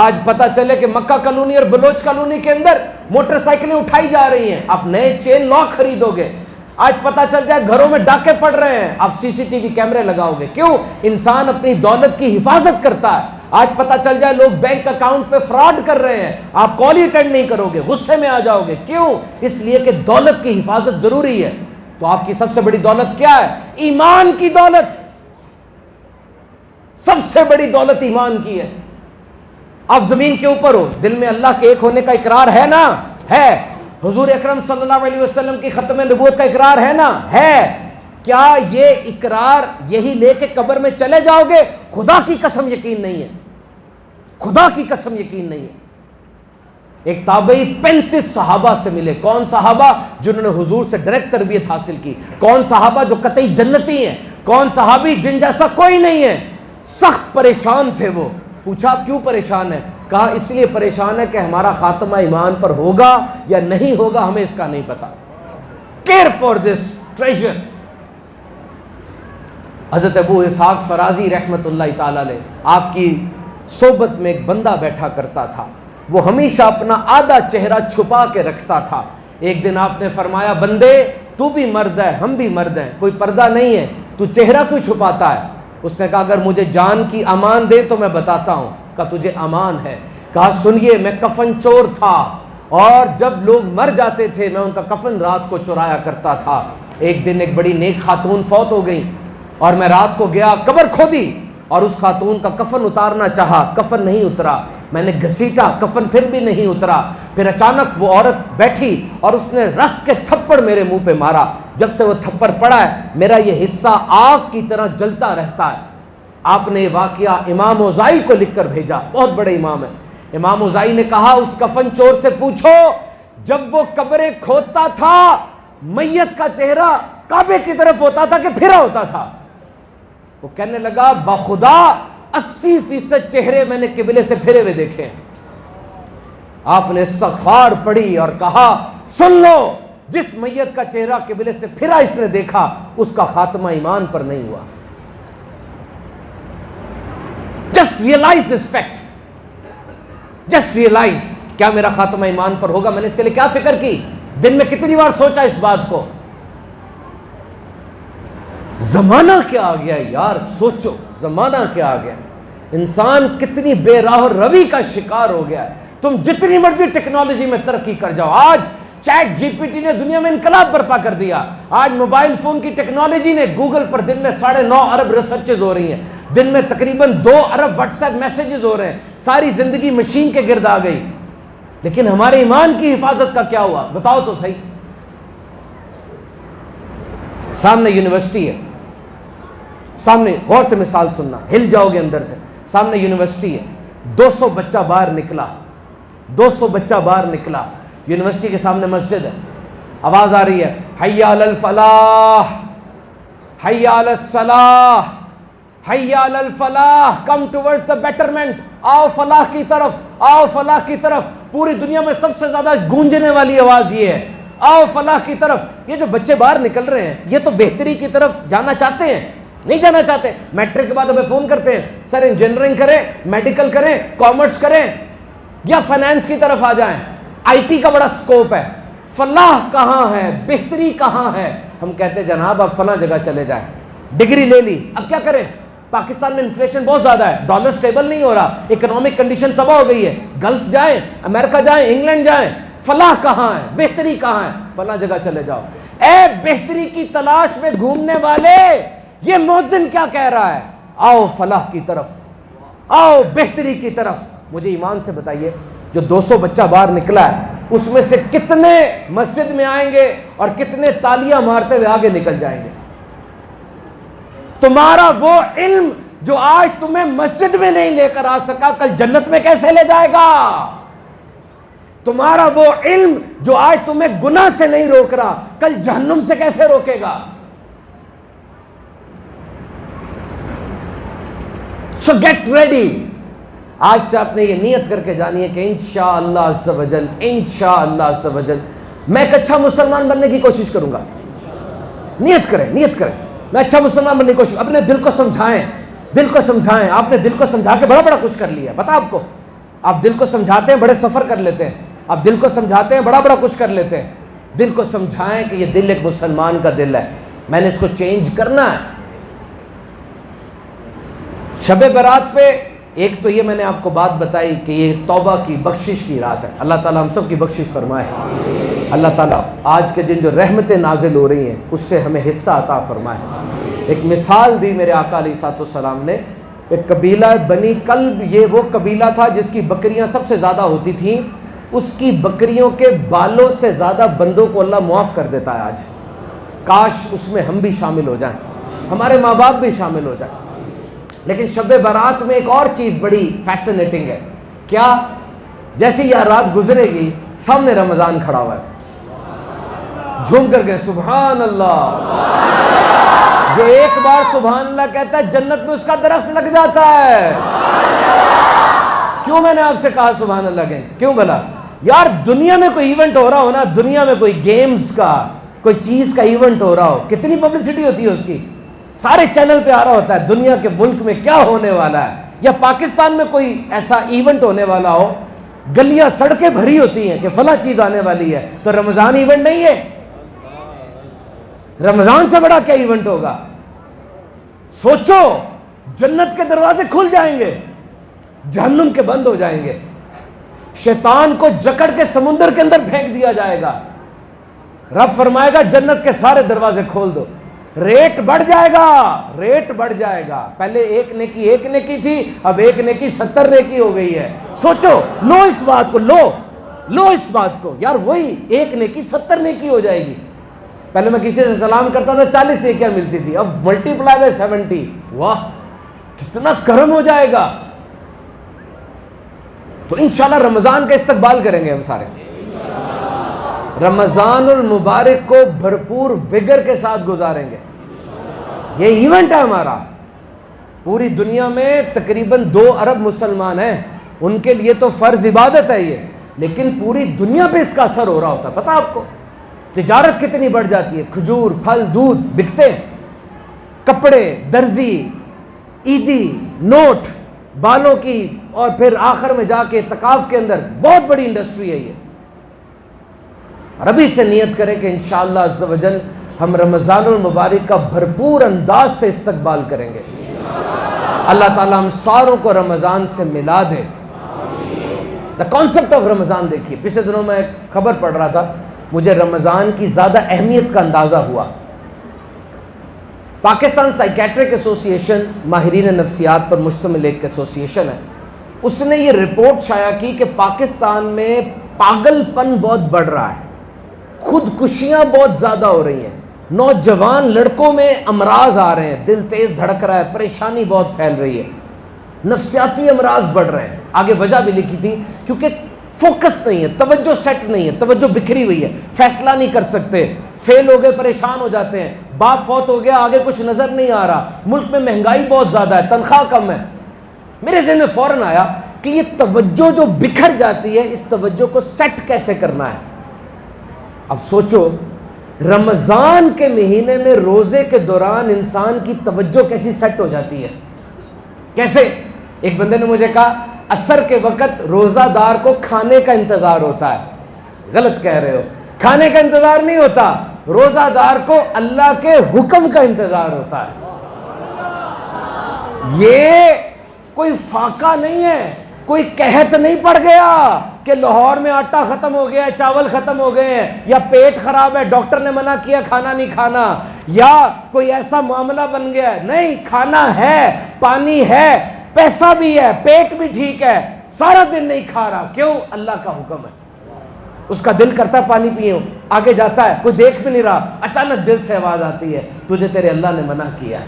آج پتا چلے کہ مکہ کالونی اور بلوچ کالونی کے اندر موٹر سائیکلیں اٹھائی جا رہی ہیں, آپ نئے چین لاک خریدو گے. آج پتا چل جائے گھروں میں ڈاکے پڑ رہے ہیں, آپ CCTV کیمرے لگاؤ گے. کیوں؟ انسان اپنی دولت کی حفاظت کرتا ہے. آج پتا چل جائے لوگ بینک اکاؤنٹ پہ فراڈ کر رہے ہیں, آپ کال ہی اٹینڈ نہیں کرو گے, غصے میں آ جاؤ گے. کیوں؟ اس لیے کہ دولت کی حفاظت ضروری ہے. تو آپ کی سب سے بڑی دولت کیا ہے؟ ایمان کی دولت. سب سے بڑی دولت ایمان کی ہے. آپ زمین کے اوپر ہو, دل میں اللہ کے ایک ہونے کا اقرار ہے نا؟ ہے. حضور اکرم صلی اللہ علیہ وسلم کی ختم نبوت کا اقرار ہے نا؟ ہے. کیا یہ اقرار یہی لے کے قبر میں چلے جاؤ گے؟ خدا کی قسم یقین نہیں ہے, خدا کی قسم یقین نہیں ہے. ایک تابعی 35 صحابہ سے ملے. کون صحابہ؟ جنہوں نے حضور سے ڈائریکٹ تربیت حاصل کی. کون صحابہ جو قطعی جنتی ہیں؟ کون صحابی جن جیسا کوئی نہیں ہے؟ سخت پریشان تھے وہ. پوچھا آپ کیوں پریشان ہیں؟ کہا اس لیے پریشان ہے کہ ہمارا خاتمہ ایمان پر ہوگا یا نہیں ہوگا ہمیں اس کا نہیں پتا. Care for this treasure. حضرت ابو اسحاق فرازی رحمت اللہ تعالی علیہ, آپ کی صحبت میں ایک بندہ بیٹھا کرتا تھا. وہ ہمیشہ اپنا آدھا چہرہ چھپا کے رکھتا تھا. ایک دن آپ نے فرمایا بندے تو بھی مرد ہے ہم بھی مرد ہیں, کوئی پردہ نہیں ہے, تو چہرہ کیوں چھپاتا ہے؟ اس نے کہا اگر مجھے جان کی امان دے تو میں بتاتا ہوں. کہا تجھے امان ہے. کہا سنیے میں کفن چور تھا اور جب لوگ مر جاتے تھے میں ان کا کفن رات کو چرایا کرتا تھا. ایک دن ایک بڑی نیک خاتون فوت ہو گئی اور میں رات کو گیا قبر کھودی اور اس خاتون کا کفن اتارنا چاہا, کفن نہیں اترا. میں نے گھسیٹا, کفن پھر بھی نہیں اترا. پھر اچانک وہ عورت بیٹھی اور اس نے رکھ کے تھپڑ میرے منہ پہ مارا. جب سے وہ تھپڑ پڑا ہے میرا یہ حصہ آگ کی طرح جلتا رہتا ہے. آپ نے یہ واقعہ امام اوزائی کو لکھ کر بھیجا, بہت بڑے امام ہیں. امام اوزائی نے کہا اس کفن چور سے پوچھو جب وہ قبریں کھودتا تھا میت کا چہرہ کعبے کی طرف ہوتا تھا کہ پھرا ہوتا تھا؟ وہ کہنے لگا بخدا 80% چہرے میں نے قبلے سے پھرے ہوئے دیکھے. آپ نے استغفار پڑھی اور کہا سن لو جس میت کا چہرہ قبلے سے پھرا اس نے دیکھا اس کا خاتمہ ایمان پر نہیں ہوا. Just realize this fact, just realize کیا میرا خاتمہ ایمان پر ہوگا؟ میں نے اس کے لیے کیا فکر کی, دن میں کتنی بار سوچا اس بات کو. زمانہ کیا آ گیا یار, سوچو زمانہ کیا آ گیا. انسان کتنی بے راہ روی کا شکار ہو گیا ہے. تم جتنی مرضی ٹیکنالوجی میں ترقی کر جاؤ, آج چیٹ GPT نے دنیا میں انقلاب برپا کر دیا. آج موبائل فون کی ٹیکنالوجی نے گوگل پر دن میں 9.5 ارب ریسرچز ہو رہی ہیں, دن میں تقریباً 2 ارب واٹس ایپ میسیجز ہو رہے ہیں. ساری زندگی مشین کے گرد آ گئی. لیکن ہمارے ایمان کی حفاظت کا کیا ہوا بتاؤ تو صحیح. سامنے یونیورسٹی ہے,
سامنے غور سے مثال سننا، ہل جاؤ گے اندر سے. سامنے یونیورسٹی ہے، 200 بچہ باہر نکلا، 200 بچہ باہر نکلا. یونیورسٹی کے سامنے مسجد ہے، آواز آ رہی ہے حی علی الفلاح، حی علی الصلاح، حی علی الفلاح، کم ٹورڈز دا بیٹرمنٹ. آؤ فلاح کی طرف، آؤ فلاح کی طرف. پوری دنیا میں سب سے زیادہ گونجنے والی آواز یہ ہے، آؤ فلاح کی طرف. یہ جو بچے باہر نکل رہے ہیں یہ تو بہتری کی طرف جانا چاہتے ہیں؟ نہیں جانا چاہتے. میٹرک کے بعد ہمیں فون کرتے ہیں، سر انجینئرنگ کریں، میڈیکل کریں، کامرس کریں یا فائنانس کی طرف آ جائیں، آئی ٹی کا بڑا سکوپ ہے. فلاح کہاں ہے، بہتری کہاں ہے؟ ہم کہتے ہیں جناب آپ فلاں جگہ چلے جائیں. ڈگری لے لی، اب کیا کریں؟ پاکستان میں انفلیشن بہت زیادہ ہے، ڈالر سٹیبل نہیں ہو رہا، اکنامک کنڈیشن تباہ ہو گئی ہے. گلف جائیں، امریکہ جائیں، انگلینڈ جائیں. فلاح کہاں ہے، بہتری کہاں ہے؟ فلاں جگہ چلے جاؤ. اے بہتری کی تلاش میں گھومنے والے، یہ مؤذن کیا کہہ رہا ہے؟ آؤ فلاح کی طرف، آؤ بہتری کی طرف. مجھے ایمان سے بتائیے جو 200 بچہ باہر نکلا ہے اس میں سے کتنے مسجد میں آئیں گے اور کتنے تالیاں مارتے ہوئے آگے نکل جائیں گے؟ تمہارا وہ علم جو آج تمہیں مسجد میں نہیں لے کر آ سکا کل جنت میں کیسے لے جائے گا؟ تمہارا وہ علم جو آج تمہیں گناہ سے نہیں روک رہا کل جہنم سے کیسے روکے گا؟ So get ready. آج سے آپ نے یہ نیت کر کے جانی ہے کہ انشاءاللہ عز و جل، انشاءاللہ عز و جل میں ایک اچھا مسلمان بننے کی کوشش کروں گا. نیت کریں، نیت کریں میں اچھا مسلمان بننے کی کوشش. اپنے دل کو سمجھائیں، دل کو سمجھائیں. آپ نے دل کو سمجھا کے بڑا بڑا کچھ کر لیا ہے، پتا آپ کو؟ آپ دل کو سمجھاتے ہیں بڑے سفر کر لیتے ہیں، آپ دل کو سمجھاتے ہیں بڑا بڑا کچھ کر لیتے ہیں. دل کو سمجھائیں کہ یہ دل ایک مسلمان کا دل ہے، میں نے اس کو چینج کرنا ہے. شب برات پہ ایک تو یہ میں نے آپ کو بات بتائی کہ یہ توبہ کی بخشش کی رات ہے. اللہ تعالیٰ ہم سب کی بخشش فرمائے. اللہ تعالیٰ آج کے دن جو رحمتیں نازل ہو رہی ہیں اس سے ہمیں حصہ عطا فرمائے. ایک مثال دی میرے آقا علیہ الصلوۃ والسلام نے. ایک قبیلہ بنی کلب، یہ وہ قبیلہ تھا جس کی بکریاں سب سے زیادہ ہوتی تھیں. اس کی بکریوں کے بالوں سے زیادہ بندوں کو اللہ معاف کر دیتا ہے آج. کاش اس میں ہم بھی شامل ہو جائیں، ہمارے ماں باپ بھی شامل ہو جائیں. لیکن شب برات میں ایک اور چیز بڑی فیسنیٹنگ ہے. کیا؟ جیسے یہ رات گزرے گی سامنے رمضان کھڑا ہوا ہے، جھوم کر گئے سبحان اللہ. جو ایک بار سبحان اللہ کہتا ہے جنت میں اس کا درخت لگ جاتا ہے. کیوں میں نے آپ سے کہا سبحان اللہ کہیں؟ کیوں بھلا؟ یار دنیا میں کوئی ایونٹ ہو رہا ہو نا، دنیا میں کوئی گیمز کا کوئی چیز کا ایونٹ ہو رہا ہو، کتنی پبلسٹی ہوتی ہے اس کی، سارے چینل پہ آ رہا ہوتا ہے دنیا کے ملک میں کیا ہونے والا ہے. یا پاکستان میں کوئی ایسا ایونٹ ہونے والا ہو، گلیاں سڑکیں بھری ہوتی ہیں کہ فلاں چیز آنے والی ہے. تو رمضان ایونٹ نہیں ہے؟ رمضان سے بڑا کیا ایونٹ ہوگا؟ سوچو، جنت کے دروازے کھل جائیں گے، جہنم کے بند ہو جائیں گے، شیطان کو جکڑ کے سمندر کے اندر پھینک دیا جائے گا. رب فرمائے گا جنت کے سارے دروازے کھول دو. ریٹ بڑھ جائے گا، ریٹ بڑھ جائے گا. پہلے ایک نیکی تھی، اب ایک نیکی 70 نیکی ہو گئی ہے. سوچو، لو اس بات کو، لو اس بات کو. یار وہی ایک نیکی 70 نیکی ہو جائے گی. پہلے میں کسی سے سلام کرتا تھا 40 نیکیاں ملتی تھی، اب ملٹی پلائی بائی 70. واہ کتنا کرم ہو جائے گا. تو انشاءاللہ رمضان کا استقبال کریں گے ہم سارے. رمضان المبارک کو بھرپور وگر کے ساتھ گزاریں گے. یہ ایونٹ ہے ہمارا. پوری دنیا میں تقریباً 2 ارب مسلمان ہیں، ان کے لیے تو فرض عبادت ہے یہ، لیکن پوری دنیا پہ اس کا اثر ہو رہا ہوتا ہے. پتہ آپ کو تجارت کتنی بڑھ جاتی ہے، کھجور، پھل، دودھ بکتے ہیں، کپڑے، درزی، عیدی، نوٹ، بالوں کی، اور پھر آخر میں جا کے اعتکاف کے اندر بہت بڑی انڈسٹری ہے یہ. اور ابھی سے نیت کریں کہ انشاءاللہ عز و جل ہم رمضان المبارک کا بھرپور انداز سے استقبال کریں گے. اللہ تعالیٰ ہم ساروں کو رمضان سے ملا دے. دا کانسیپٹ آف رمضان دیکھیے. پچھلے دنوں میں ایک خبر پڑھ رہا تھا، مجھے رمضان کی زیادہ اہمیت کا اندازہ ہوا. پاکستان سائیکیٹرک ایسوسی ایشن، ماہرین نفسیات پر مشتمل ایک ایسوسی ایشن ہے، اس نے یہ رپورٹ شائع کی کہ پاکستان میں پاگل پن بہت بڑھ رہا ہے، خودکشیاں بہت زیادہ ہو رہی ہیں.
نوجوان لڑکوں میں امراض آ رہے ہیں، دل تیز دھڑک رہا ہے، پریشانی بہت پھیل رہی ہے، نفسیاتی امراض بڑھ رہے ہیں. آگے وجہ بھی لکھی تھی، کیونکہ فوکس نہیں ہے، توجہ سیٹ نہیں ہے، توجہ بکھری ہوئی ہے، فیصلہ نہیں کر سکتے، فیل ہو گئے پریشان ہو جاتے ہیں، باپ فوت ہو گیا آگے کچھ نظر نہیں آ رہا، ملک میں مہنگائی بہت زیادہ ہے، تنخواہ کم ہے. میرے ذہن میں فوراً آیا کہ یہ توجہ جو بکھر جاتی ہے، اس توجہ کو سیٹ کیسے کرنا ہے. اب سوچو رمضان کے مہینے میں روزے کے دوران انسان کی توجہ کیسی سیٹ ہو جاتی ہے. کیسے؟ ایک بندے نے مجھے کہا عصر کے وقت روزہ دار کو کھانے کا انتظار ہوتا ہے. غلط کہہ رہے ہو، کھانے کا انتظار نہیں ہوتا، روزہ دار کو اللہ کے حکم کا انتظار ہوتا ہے. یہ کوئی فاقہ نہیں ہے، کوئی قحط نہیں پڑ گیا کہ لاہور میں آٹا ختم ہو گیا ہے، چاول ختم ہو گئے ہیں، یا پیٹ خراب ہے ڈاکٹر نے منع کیا کھانا نہیں کھانا، یا کوئی ایسا معاملہ بن گیا ہے. نہیں، کھانا ہے، پانی ہے، پیسہ بھی ہے، پیٹ بھی ٹھیک ہے، سارا دن نہیں کھا رہا. کیوں؟ اللہ کا حکم ہے. اس کا دل کرتا ہے پانی پیو، آگے جاتا ہے، کوئی دیکھ بھی نہیں رہا، اچانک دل سے آواز آتی ہے تجھے تیرے اللہ نے منع کیا ہے،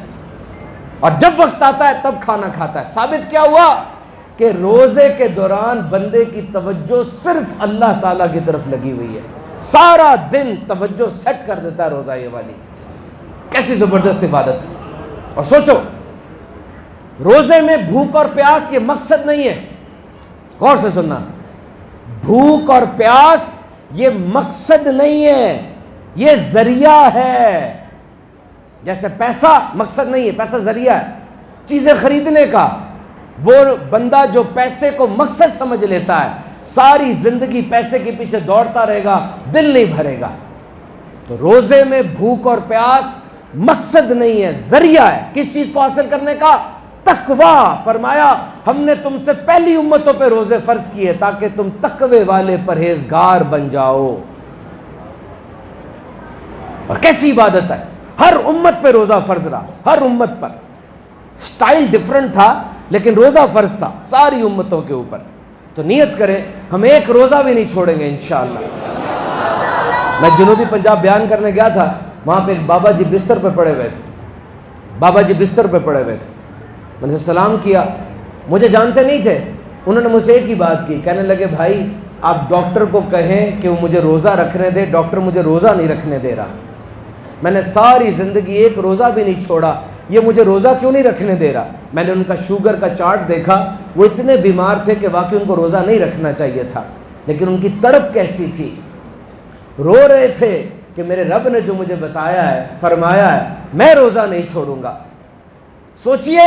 اور جب وقت آتا ہے تب کھانا کھاتا ہے. ثابت کیا ہوا کہ روزے کے دوران بندے کی توجہ صرف اللہ تعالیٰ کی طرف لگی ہوئی ہے، سارا دن توجہ سیٹ کر دیتا ہے روزہ یہ والی. کیسی زبردست عبادت ہے. اور سوچو روزے میں بھوک اور پیاس یہ مقصد نہیں ہے، غور سے سننا، بھوک اور پیاس یہ مقصد نہیں ہے، یہ ذریعہ ہے. جیسے پیسہ مقصد نہیں ہے، پیسہ ذریعہ ہے چیزیں خریدنے کا. وہ بندہ جو پیسے کو مقصد سمجھ لیتا ہے ساری زندگی پیسے کے پیچھے دوڑتا رہے گا، دل نہیں بھرے گا. تو روزے میں بھوک اور پیاس مقصد نہیں ہے، ذریعہ ہے. کس چیز کو حاصل کرنے کا؟ تقویٰ. فرمایا ہم نے تم سے پہلی امتوں پہ روزے فرض کیے تاکہ تم تقوی والے پرہیزگار بن جاؤ. اور کیسی عبادت ہے، ہر امت پہ روزہ فرض رہا، ہر امت پر. سٹائل ڈیفرنٹ تھا لیکن روزہ فرض تھا ساری امتوں کے اوپر. تو نیت کریں ہم ایک روزہ بھی نہیں چھوڑیں گے انشاءاللہ. میں جنوبی پنجاب بیان کرنے گیا تھا، وہاں پہ بابا جی بستر پہ پڑے ہوئے تھے، بابا جی بستر پہ پڑے ہوئے تھے. میں نے سلام کیا، مجھے جانتے نہیں تھے. انہوں نے مجھ سے ایک ہی بات کی، کہنے لگے بھائی آپ ڈاکٹر کو کہیں کہ وہ مجھے روزہ رکھنے دے، ڈاکٹر مجھے روزہ نہیں رکھنے دے رہا. میں نے ساری زندگی ایک روزہ بھی نہیں چھوڑا، یہ مجھے روزہ کیوں نہیں رکھنے دے رہا. میں نے ان کا شوگر کا چارٹ دیکھا، وہ اتنے بیمار تھے کہ واقعی ان کو روزہ نہیں رکھنا چاہیے تھا، لیکن ان کی تڑپ کیسی تھی، رو رہے تھے کہ میرے رب نے جو مجھے بتایا ہے، فرمایا ہے، میں روزہ نہیں چھوڑوں گا. سوچئے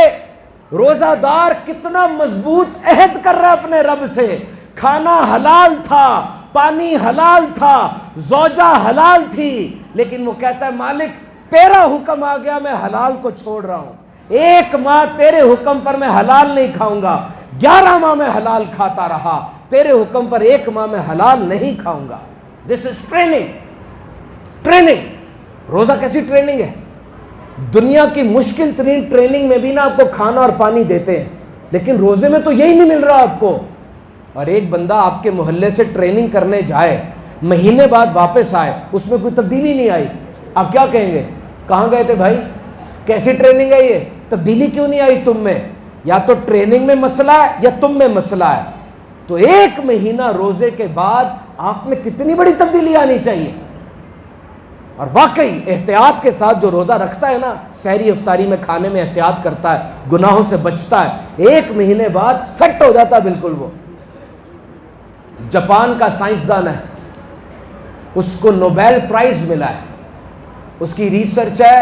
روزہ دار کتنا مضبوط عہد کر رہا ہے اپنے رب سے. کھانا حلال تھا، پانی حلال تھا، زوجہ حلال تھی، لیکن وہ کہتا ہے مالک تیرا حکم آ گیا، میں حلال کو چھوڑ رہا ہوں. 1 ماہ تیرے حکم پر میں حلال نہیں کھاؤں گا، 11 ماہ میں حلال کھاتا رہا، تیرے حکم پر 1 ماہ میں حلال نہیں کھاؤں گا. دس از ٹریننگ. روزہ کیسی ٹریننگ ہے؟ دنیا کی مشکل ترین ٹریننگ میں بھی نا آپ کو کھانا اور پانی دیتے ہیں، لیکن روزے میں تو یہی نہیں مل رہا آپ کو. اور ایک بندہ آپ کے محلے سے ٹریننگ کرنے جائے، مہینے بعد واپس آئے، اس میں کوئی تبدیلی نہیں آئی، آپ کیا کہیں گے؟ کہاں گئے تھے بھائی؟ کیسی ٹریننگ ہے یہ؟ تبدیلی کیوں نہیں آئی تم میں؟ یا تو ٹریننگ میں مسئلہ ہے یا تم میں مسئلہ ہے. تو 1 مہینہ روزے کے بعد آپ میں کتنی بڑی تبدیلی آنی چاہیے. اور واقعی احتیاط کے ساتھ جو روزہ رکھتا ہے نا، سحری افطاری میں کھانے میں احتیاط کرتا ہے، گناہوں سے بچتا ہے، 1 مہینے بعد سیٹ ہو جاتا ہے بالکل. وہ جاپان کا سائنسدان ہے، اس کو نوبیل پرائز ملا ہے، اس کی ریسرچ ہے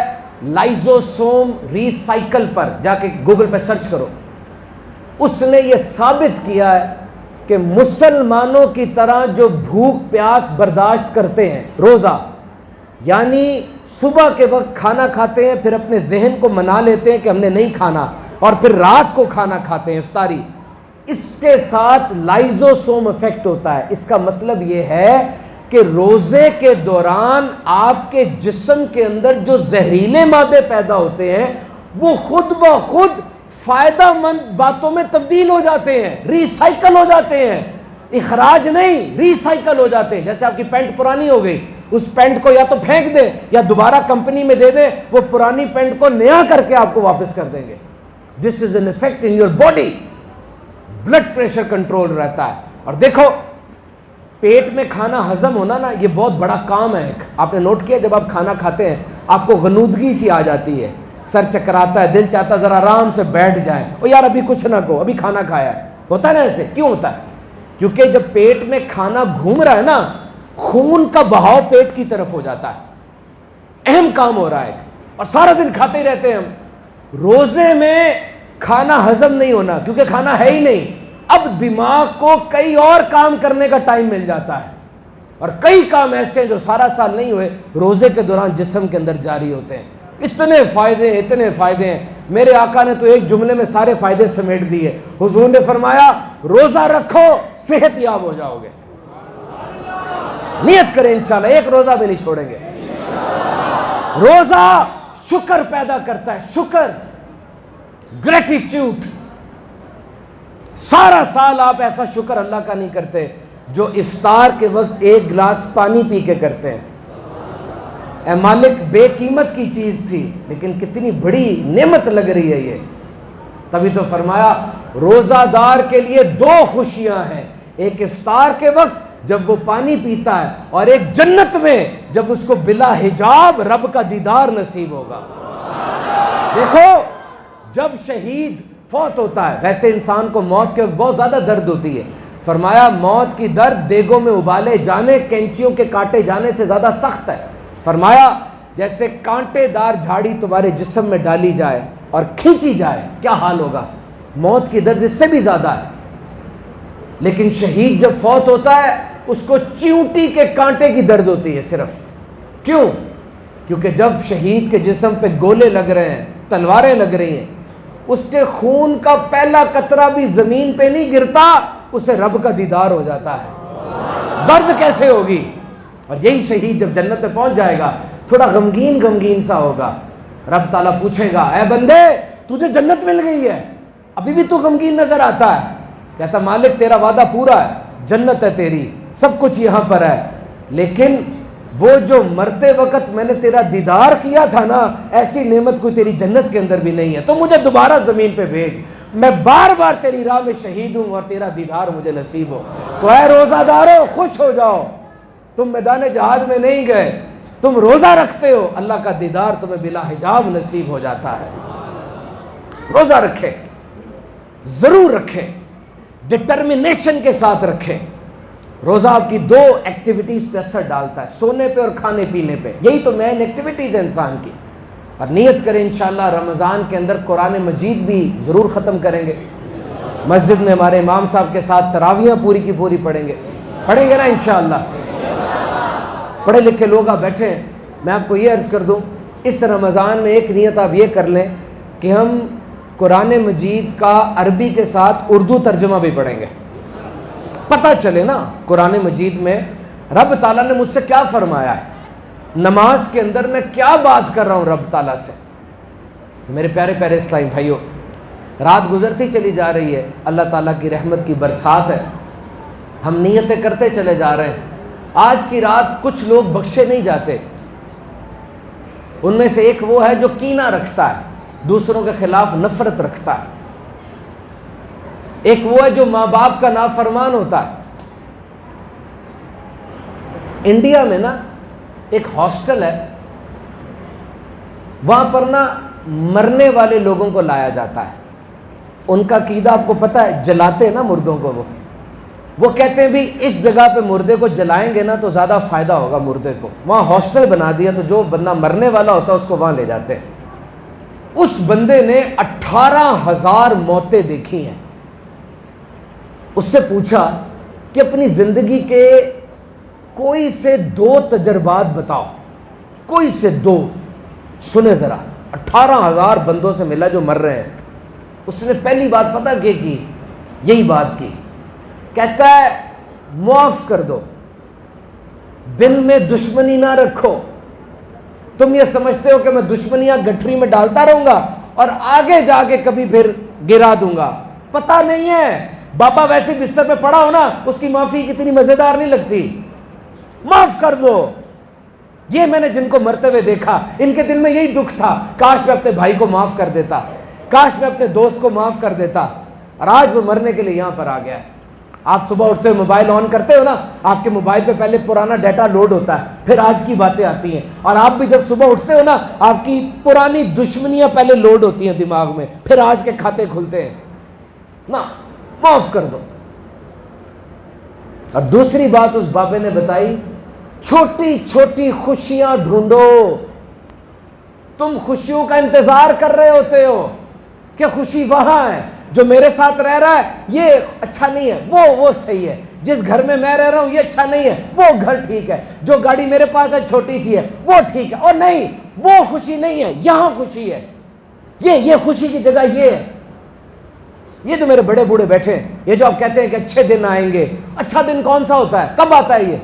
لائزوسوم ریسائیکل پر، جا کے گوگل پہ سرچ کرو. اس نے یہ ثابت کیا ہے کہ مسلمانوں کی طرح جو بھوک پیاس برداشت کرتے ہیں روزہ، یعنی صبح کے وقت کھانا کھاتے ہیں، پھر اپنے ذہن کو منا لیتے ہیں کہ ہم نے نہیں کھانا، اور پھر رات کو کھانا کھاتے ہیں افطاری، اس کے ساتھ لائزوسوم افیکٹ ہوتا ہے. اس کا مطلب یہ ہے کہ روزے کے دوران آپ کے جسم کے اندر جو زہریلے مادے پیدا ہوتے ہیں وہ خود بخود فائدہ مند باتوں میں تبدیل ہو جاتے ہیں، ریسائیکل ہو جاتے ہیں. اخراج نہیں، ریسائیکل ہو جاتے ہیں. جیسے آپ کی پینٹ پرانی ہو گئی،
اس پینٹ کو یا تو پھینک دیں یا دوبارہ کمپنی میں دے دیں, وہ پرانی پینٹ کو نیا کر کے آپ کو واپس کر دیں گے. This is an effect in your body. Blood pressure control رہتا ہے. اور دیکھو پیٹ میں کھانا ہضم ہونا نا, یہ بہت بڑا کام ہے. آپ نے نوٹ کیا جب آپ کھانا کھاتے ہیں آپ کو غنودگی سی آ جاتی ہے, سر چکراتا ہے, دل چاہتا ہے ذرا آرام سے بیٹھ جائیں, او یار ابھی کچھ نہ کہو, ابھی کھانا کھایا ہے. ہوتا ہے نا ایسے؟ کیوں ہوتا ہے؟ کیونکہ جب پیٹ میں کھانا گھوم رہا ہے نا, خون کا بہاؤ پیٹ کی طرف ہو جاتا ہے. اہم کام ہو رہا ہے اور سارا دن کھاتے ہی رہتے ہیں ہم. روزے میں کھانا ہضم نہیں ہونا کیونکہ کھانا ہے ہی نہیں. اب دماغ کو کئی اور کام کرنے کا ٹائم مل جاتا ہے, اور کئی کام ایسے ہیں جو سارا سال نہیں ہوئے, روزے کے دوران جسم کے اندر جاری ہوتے ہیں. اتنے فائدے ہیں, اتنے فائدے ہیں. میرے آقا نے تو ایک جملے میں سارے فائدے سمیٹ دیے. حضور نے فرمایا روزہ رکھو صحت یاب ہو جاؤ گے. نیت کریں انشاءاللہ ایک روزہ بھی نہیں چھوڑیں گے. روزہ شکر پیدا کرتا ہے, شکر, گریٹیٹیوڈ. سارا سال آپ ایسا شکر اللہ کا نہیں کرتے جو افطار کے وقت ایک گلاس پانی پی کے کرتے ہیں. اے مالک بے قیمت کی چیز تھی لیکن کتنی بڑی نعمت لگ رہی ہے یہ. تبھی تو فرمایا روزہ دار کے لیے 2 خوشیاں ہیں, ایک افطار کے وقت جب وہ پانی پیتا ہے, اور ایک جنت میں جب اس کو بلا حجاب رب کا دیدار نصیب ہوگا. دیکھو جب شہید فوت ہوتا ہے, ویسے انسان کو موت کے وقت بہت زیادہ درد ہوتی ہے. فرمایا موت کی درد دیگوں میں ابالے جانے, کینچیوں کے کاٹے جانے سے زیادہ سخت ہے. فرمایا جیسے کانٹے دار جھاڑی تمہارے جسم میں ڈالی جائے اور کھینچی جائے کیا حال ہوگا, موت کی درد اس سے بھی زیادہ ہے. لیکن شہید جب فوت ہوتا ہے اس کو چیونٹی کے کانٹے کی درد ہوتی ہے صرف. کیوں؟ کیونکہ جب شہید کے جسم پہ گولے لگ رہے ہیں, تلواریں لگ رہی ہیں, اس کے خون کا پہلا قطرہ بھی زمین پہ نہیں گرتا, اسے رب کا دیدار ہو جاتا ہے. درد کیسے ہوگی؟ اور یہی شہید جب جنت میں پہنچ جائے گا تھوڑا غمگین سا ہوگا. رب تعالیٰ پوچھے گا اے بندے تجھے جنت مل گئی ہے, ابھی بھی تو غمگین نظر آتا ہے. کہتا مالک تیرا وعدہ پورا ہے, جنت ہے تیری, سب کچھ یہاں پر ہے, لیکن وہ جو مرتے وقت میں نے تیرا دیدار کیا تھا نا, ایسی نعمت کوئی تیری جنت کے اندر بھی نہیں ہے, تو مجھے دوبارہ زمین پہ بھیج, میں بار بار تیری راہ میں شہید ہوں اور تیرا دیدار مجھے نصیب ہو. تو اے روزہ دارو خوش ہو جاؤ, تم میدان جہاد میں نہیں گئے, تم روزہ رکھتے ہو, اللہ کا دیدار تمہیں بلا حجاب نصیب ہو جاتا ہے. روزہ رکھیں, ضرور رکھیں, ڈٹرمنیشن کے ساتھ رکھیں. روزہ آپ کی 2 ایکٹیویٹیز پہ اثر ڈالتا ہے, سونے پہ اور کھانے پینے پہ. یہی تو مین ایکٹیویٹیز ہے انسان کی. اور نیت کریں انشاءاللہ رمضان کے اندر قرآن مجید بھی ضرور ختم کریں گے. مسجد میں ہمارے امام صاحب کے ساتھ تراویحیں پوری کی پوری پڑھیں گے نا انشاءاللہ. پڑھے لکھے لوگ آپ بیٹھے ہیں, میں آپ کو یہ عرض کر دوں اس رمضان میں ایک نیت آپ یہ کر لیں کہ ہم قرآن مجید کا عربی کے ساتھ اردو ترجمہ بھی پڑھیں گے. پتہ چلے نا قرآن مجید میں رب تعالیٰ نے مجھ سے کیا فرمایا ہے, نماز کے اندر میں کیا بات کر رہا ہوں رب تعالیٰ سے. میرے پیارے پیارے اسلامی بھائیوں, رات گزرتی چلی جا رہی ہے, اللہ تعالیٰ کی رحمت کی برسات ہے, ہم نیتیں کرتے چلے جا رہے ہیں. آج کی رات کچھ لوگ بخشے نہیں جاتے. ان میں سے ایک وہ ہے جو کینہ رکھتا ہے, دوسروں کے خلاف نفرت رکھتا ہے. ایک وہ ہے جو ماں باپ کا نافرمان ہوتا ہے. انڈیا میں نا ایک ہاسٹل ہے, وہاں پر نا مرنے والے لوگوں کو لایا جاتا ہے. ان کا عقیدہ آپ کو پتہ ہے, جلاتے ہیں نا مردوں کو. وہ کہتے ہیں بھی اس جگہ پہ مردے کو جلائیں گے نا تو زیادہ فائدہ ہوگا مردے کو. وہاں ہاسٹل بنا دیا تو جو بندہ مرنے والا ہوتا ہے اس کو وہاں لے جاتے ہیں. اس بندے نے 18,000 موتیں دیکھی ہیں. اس سے پوچھا کہ اپنی زندگی کے کوئی سے 2 تجربات بتاؤ, کوئی سے 2. سنے ذرا, 18,000 بندوں سے ملا جو مر رہے ہیں. اس نے پہلی بات پتہ کی, یہی بات کی, کہتا ہے معاف کر دو, دل میں دشمنی نہ رکھو. تم یہ سمجھتے ہو کہ میں دشمنیاں گٹھری میں ڈالتا رہوں گا اور آگے جا کے کبھی پھر گرا دوں گا. پتہ نہیں ہے, بابا ویسے بستر پہ پڑا ہو نا, اس کی معافی کتنی مزیدار نہیں لگتی. معاف کر دو. یہ میں نے جن کو مرتے ہوئے دیکھا، ان کے دل میں یہی دکھ تھا، کاش میں اپنے بھائی کو معاف کر دیتا، کاش میں اپنے دوست کو معاف کر دیتا، اور آج وہ مرنے کے لیے یہاں پر آ گیا ہے۔ آپ صبح اٹھتے ہوئے موبائل آن کرتے ہو نا، آپ کے موبائل پہ پہلے پرانا ڈیٹا لوڈ ہوتا ہے، پھر آج کی باتیں آتی ہیں، اور آپ بھی جب صبح اٹھتے ہو نا، آپ کی پرانی دشمنیاں پہلے لوڈ ہوتی ہیں دماغ میں، پھر آج کے کھاتے کھلتے ہیں نا، معاف کر دو۔ اور دوسری بات اس بابے نے بتائی، چھوٹی چھوٹی خوشیاں ڈھونڈو۔ تم خوشیوں کا انتظار کر رہے ہوتے ہو کہ خوشی وہاں ہے، جو میرے ساتھ رہ رہا ہے یہ اچھا نہیں ہے، وہ صحیح ہے، جس گھر میں رہ رہا ہوں یہ اچھا نہیں ہے، وہ گھر ٹھیک ہے، جو گاڑی میرے پاس ہے چھوٹی سی ہے وہ ٹھیک ہے، اور نہیں، وہ خوشی نہیں ہے، یہاں خوشی ہے، یہ خوشی کی جگہ یہ ہے۔ یہ جو میرے بڑے بوڑھے بیٹھے ہیں، یہ جو آپ کہتے ہیں کہ اچھے دن آئیں گے، اچھا دن کون سا ہوتا ہے؟ کب آتا ہے یہ؟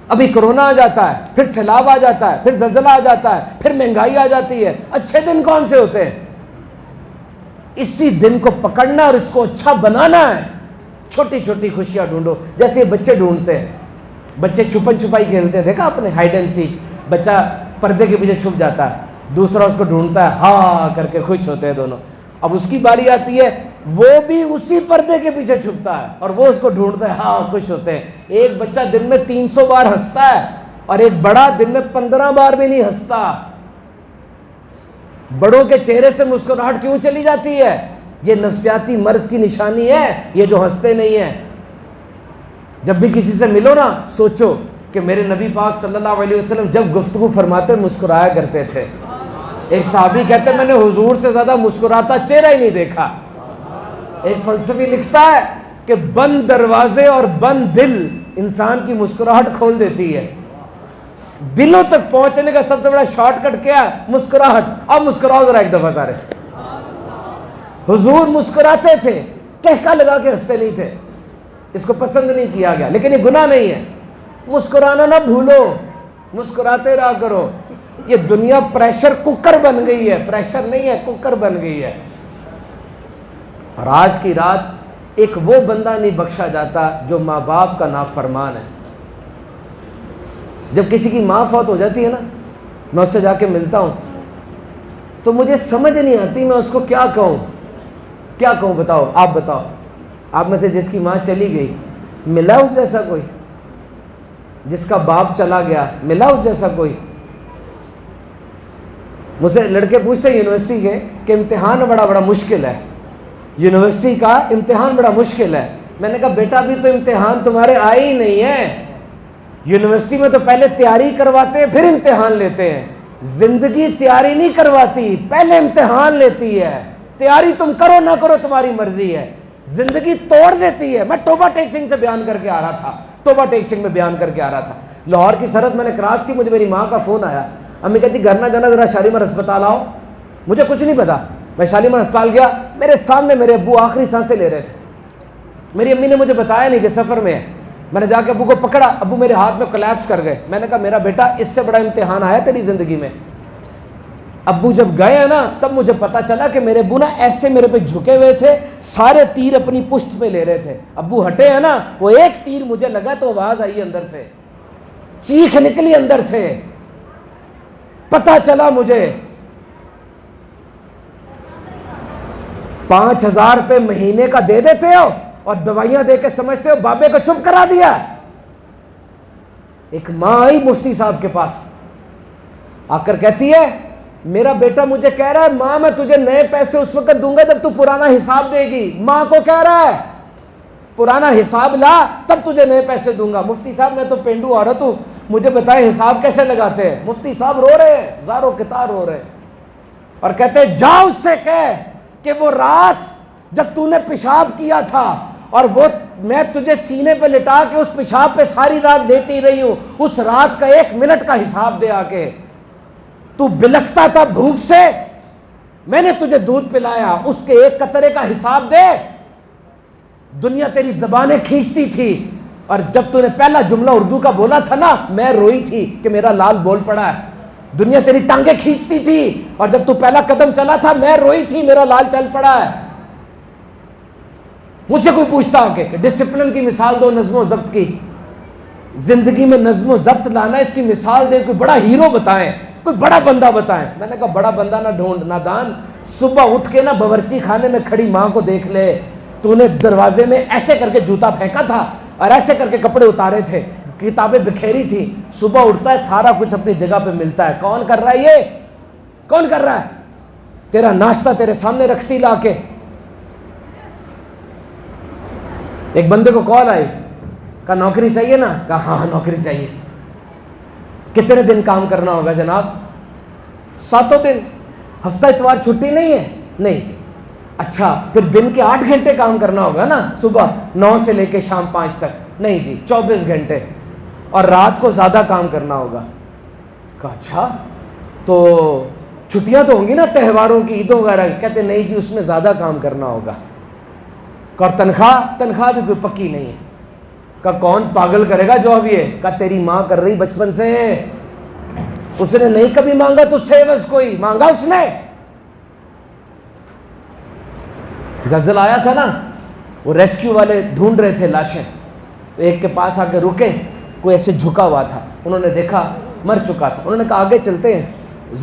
ابھی کرونا آ جاتا ہے، پھر سیلاب آ جاتا ہے، پھر زلزلہ آ جاتا ہے، پھر مہنگائی آ جاتی ہے، اچھے دن کون سے ہوتے ہیں؟ اسی دن کو پکڑنا اور اس کو اچھا بنانا ہے۔ چھوٹی چھوٹی خوشیاں ڈھونڈو، جیسے یہ بچے ڈھونڈتے ہیں، بچے چھپن چھپائی کھیلتے ہیں، دیکھا آپ نے ہائیڈ اینڈ سیک، بچہ پردے کے پیچھے چھپ جاتا ہے، دوسرا اس کو ڈھونڈتا ہے، ہاں کر کے خوش ہوتے ہیں دونوں۔ اب اس کی باری آتی ہے، وہ بھی اسی پردے کے پیچھے چھپتا ہے اور وہ اس کو ڈھونڈتا ہے، ہاں خوش ہوتے ہیں۔ ایک بچہ دن میں 300 بار ہنستا ہے اور ایک بڑا دن میں 15 بار بھی نہیں ہنستا۔ بڑوں کے چہرے سے مسکراہٹ کیوں چلی جاتی ہے؟ یہ نفسیاتی مرض کی نشانی ہے، یہ جو ہنستے نہیں ہیں۔ جب بھی کسی سے ملو نا، سوچو کہ میرے نبی پاک صلی اللہ علیہ وسلم جب گفتگو فرماتے مسکرایا کرتے تھے۔ ایک صحابی کہتے ہیں میں نے حضور سے زیادہ مسکراتا چہرہ ہی نہیں دیکھا۔ ایک فلسفی لکھتا ہے کہ بند دروازے اور بند دل انسان کی مسکراہٹ کھول دیتی ہے۔ دلوں تک پہنچنے کا سب سے بڑا شارٹ کٹ کیا ہے؟ مسکراہٹ۔ اب مسکراؤ ذرا ایک دفعہ سارے۔ حضور مسکراتے تھے، کہکا لگا کے ہنستے نہیں تھے، اس کو پسند نہیں کیا گیا، لیکن یہ گناہ نہیں ہے۔ مسکرانا نہ بھولو، مسکراتے رہا کرو۔ یہ دنیا پریشر کوکر بن گئی ہے، پریشر نہیں ہے، کوکر بن گئی ہے۔ اور آج کی رات ایک وہ بندہ نہیں بخشا جاتا جو ماں باپ کا نافرمان ہے۔ جب کسی کی ماں فوت ہو جاتی ہے نا، میں اس سے جا کے ملتا ہوں تو مجھے سمجھ نہیں آتی میں اس کو کیا کہوں، کیا کہوں؟ بتاؤ، آپ بتاؤ، آپ میں سے جس کی ماں چلی گئی، ملا اس جیسا کوئی؟ جس کا باپ چلا گیا، ملا اس جیسا کوئی؟ مجھ سے لڑکے پوچھتے ہیں یونیورسٹی کے کہ امتحان بڑا مشکل ہے، یونیورسٹی کا امتحان بڑا مشکل ہے۔ میں نے کہا بیٹا ابھی تو امتحان تمہارے آئے ہی نہیں ہیں، یونیورسٹی میں تو پہلے تیاری کرواتے ہیں پھر امتحان لیتے ہیں۔ زندگی تیاری نہیں کرواتی، پہلے امتحان لیتی ہے۔ تیاری تم کرو نہ کرو تمہاری مرضی ہے، زندگی توڑ دیتی ہے۔ میں توبہ ٹیکسنگ سے بیان کر کے آ رہا تھا، توبہ ٹیکسنگ میں بیان کر کے آ رہا تھا، لاہور کی سرحد میں نے کراس کی، مجھے میری ماں کا فون آیا، امی کہتی گھر نہ جانا، ذرا شالیمار ہسپتال آؤ۔ مجھے کچھ نہیں پتا، میں شالیمار ہسپتال گیا، میرے سامنے میرے ابو آخری سانسیں لے رہے تھے، میری امی نے مجھے بتایا نہیں کہ سفر میں ہے۔ میں نے جا کے ابو کو پکڑا، ابو میرے ہاتھ میں کولیپس کر گئے۔ میں نے کہا میرا بیٹا اس سے بڑا امتحان آیا تیری زندگی میں۔ ابو جب گئے ہیں نا تب مجھے پتا چلا کہ میرے ابو نا ایسے میرے پہ جھکے ہوئے تھے، سارے تیر اپنی پشت پہ لے رہے تھے۔ ابو ہٹے ہیں نا، وہ ایک تیر مجھے لگا تو آواز آئی اندر سے، چیخ نکلی اندر سے، پتا چلا مجھے 5,000 روپے مہینے کا دے دیتے ہو اور دوائیاں دے کے سمجھتے ہو بابے کو چپ کرا دیا۔ ایک ماں آئی مفتی صاحب کے پاس، آ کر کہتی ہے میرا بیٹا مجھے کہہ رہا ہے ماں میں تجھے نئے پیسے اس وقت دوں گا جب تو پرانا حساب دے گی۔ ماں کو کہہ رہا ہے پرانا حساب لا تب تجھے نئے پیسے دوں گا۔ مفتی صاحب میں تو پینڈو عورت ہوں، مجھے بتائے حساب کیسے لگاتے ہیں؟ مفتی صاحب رو رہے ہیں، زاروں کتار رو رہے ہیں، اور کہتے ہیں جا اس سے کہہ کہ وہ رات جب تو نے پیشاب کیا تھا اور وہ میں تجھے سینے پہ لٹا کے اس پیشاب پہ ساری رات لیٹی رہی ہوں، اس رات کا 1 منٹ کا حساب دے آ کے۔ تو بلکتا تھا بھوک سے، میں نے تجھے دودھ پلایا، اس کے 1 قطرے کا حساب دے۔ دنیا تیری زبانیں کھینچتی تھی، اور جب تو نے پہلا جملہ اردو کا بولا تھا نا میں روئی تھی کہ میرا لال بول پڑا ہے۔ دنیا تیری ٹانگیں کھینچتی تھی، اور جب تو پہلا قدم چلا تھا میں روئی تھی میرا لال چل پڑا ہے۔ مجھ سے کوئی پوچھتا ہو کہ ڈسپلن کی مثال دو، نظم و ضبط کی، زندگی میں نظم و ضبط لانا، اس کی مثال دیں، کوئی بڑا ہیرو بتائیں، کوئی بڑا بندہ بتائیں۔ میں نے کہا بڑا بندہ نہ ڈھونڈ نادان، صبح اٹھ کے نا باورچی خانے میں کھڑی ماں کو دیکھ لے، تو نے دروازے میں ایسے کر کے جوتا پھینکا تھا اور ایسے کر کے کپڑے اتارے تھے، کتابیں بکھیری تھی، صبح اٹھتا ہے سارا کچھ اپنی جگہ پہ ملتا ہے۔ کون کر رہا ہے یہ؟ کون کر رہا ہے؟ تیرا ناشتہ تیرے سامنے رکھتی لا کے۔ ایک بندے کو کال آئی، کہا نوکری چاہیے نا؟ کہا ہاں نوکری چاہیے۔ کتنے دن کام کرنا ہوگا جناب؟ 7 دن۔ ہفتہ اتوار چھٹی نہیں ہے؟ نہیں جی۔ اچھا پھر دن کے 8 گھنٹے کام کرنا ہوگا نا، صبح 9 سے لے کے شام 5 تک؟ نہیں جی 24 گھنٹے، اور رات کو زیادہ کام کرنا ہوگا۔ کہا اچھا تو چھٹیاں تو ہوں گی نا تہواروں کی، عیدوں وغیرہ؟ کہتے نہیں جی اس میں زیادہ کام کرنا ہوگا۔ اور تنخواہ بھی کوئی پکی نہیں ہے۔ کہا کون پاگل کرے گا جو اب یہ؟ کہا تیری ماں کر رہی بچپن سے، اس نے نہیں کبھی مانگا تو سے بس کوئی مانگا اس نے؟ زلزلہ آیا تھا نا، وہ ریسکیو والے ڈھونڈ رہے تھے لاشیں، تو ایک کے پاس آ کے رکے، کوئی ایسے جھکا ہوا تھا، انہوں نے دیکھا مر چکا تھا، انہوں نے کہا آگے چلتے ہیں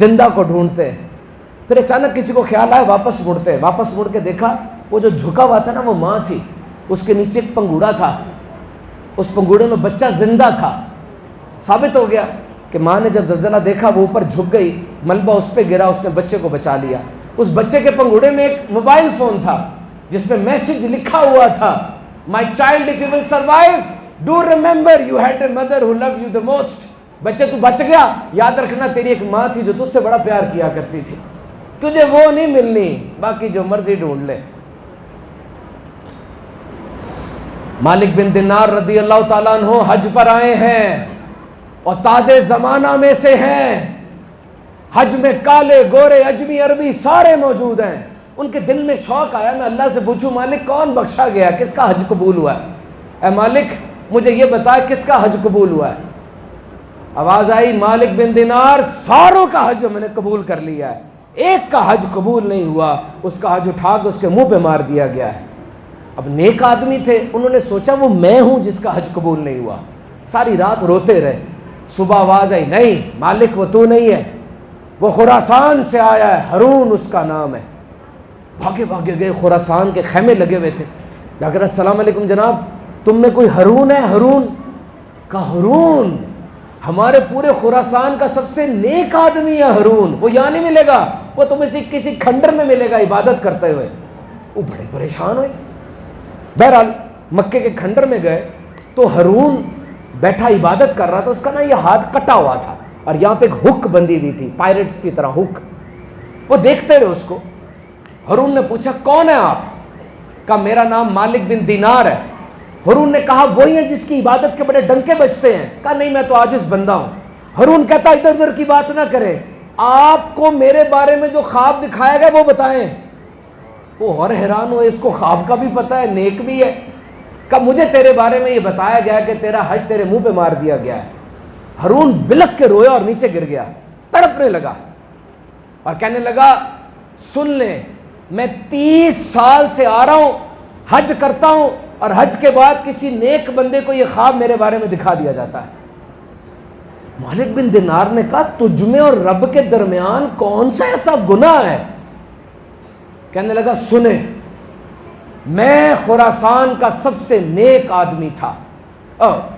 زندہ کو ڈھونڈتے ہیں۔ پھر اچانک کسی کو خیال آیا واپس مڑتے ہیں، واپس مڑ کے دیکھا وہ جو جھکا ہوا تھا نا وہ ماں تھی، اس کے نیچے ایک پنگوڑا تھا، اس پنگوڑے میں بچہ زندہ تھا۔ ثابت ہو گیا کہ ماں نے جب زلزلہ دیکھا وہ اوپر جھک گئی، ملبہ اس پہ گرا، اس نے بچے کو بچا لیا۔ اس بچے کے پنگوڑے میں ایک موبائل فون تھا جس میں میسج لکھا ہوا تھا My child if you will survive do remember you had a mother who loved you the most۔ بچے تو بچ گیا، یاد رکھنا تیری ایک ماں تھی جو تجھ سے بڑا پیار کیا کرتی تھی، تجھے وہ نہیں ملنی، باقی جو مرضی ڈھونڈ لے۔ مالک بن دینار رضی اللہ تعالیٰ عنہ حج پر آئے ہیں اور تاج زمانہ میں سے ہیں، حج میں کالے گورے اجمی عربی سارے موجود ہیں۔ ان کے دل میں شوق آیا میں اللہ سے پوچھوں مالک کون بخشا گیا، کس کا حج قبول ہوا ہے؟ اے مالک مجھے یہ بتا کس کا حج قبول ہوا ہے؟ آواز آئی مالک بن دینار ساروں کا حج میں نے قبول کر لیا ہے، ایک کا حج قبول نہیں ہوا، اس کا حج اٹھا کے اس کے منہ پہ مار دیا گیا ہے۔ اب نیک آدمی تھے، انہوں نے سوچا وہ میں ہوں جس کا حج قبول نہیں ہوا، ساری رات روتے رہے۔ صبح آواز آئی نہیں مالک وہ تو نہیں ہے، وہ خراسان سے آیا ہے، ہارون اس کا نام ہے۔ بھاگے بھاگے گئے، خراسان کے خیمے لگے ہوئے تھے، جا کر السلام علیکم جناب تم میں کوئی ہارون ہے؟ ہارون کہا ہارون ہمارے پورے خراسان کا سب سے نیک آدمی ہے ہارون، وہ یہاں نہیں ملے گا، وہ تمہیں کسی کھنڈر میں ملے گا عبادت کرتے ہوئے۔ وہ بڑے پریشان ہوئے۔ بہرحال مکے کے کھنڈر میں گئے تو ہارون بیٹھا عبادت کر رہا تھا، اس کا نا یہ ہاتھ کٹا ہوا تھا اور یہاں پہ ایک ہک بندی ہوئی تھی پائرٹس کی طرح ہک۔ وہ دیکھتے رہے اس کو۔ ہارون نے پوچھا کون ہے آپ؟ کہا میرا نام مالک بن دینار ہے۔ ہارون نے کہا وہی ہے جس کی عبادت کے بڑے ڈنکے بجتے ہیں؟ کہا نہیں میں تو عاجز بندہ ہوں۔ ہارون کہتا ادھر ادھر کی بات نہ کریں، آپ کو میرے بارے میں جو خواب دکھایا گیا وہ بتائیں۔ وہ اور حیران ہوئے، اس کو خواب کا بھی پتہ ہے، نیک بھی ہے۔ کہا مجھے تیرے بارے میں یہ بتایا گیا کہ تیرا حج تیرے منہ پہ مار دیا گیا ہے۔ ہارون بلک کے رویا اور نیچے گر گیا، تڑپنے لگا اور کہنے لگا سن لیں میں 30 سال سے آ رہا ہوں، حج کرتا ہوں، اور حج کے بعد کسی نیک بندے کو یہ خواب میرے بارے میں دکھا دیا جاتا ہے۔ مالک بن دینار نے کہا تجھ میں اور رب کے درمیان کون سا ایسا گناہ ہے؟ کہنے لگا سنیں میں خراسان کا سب سے نیک آدمی تھا،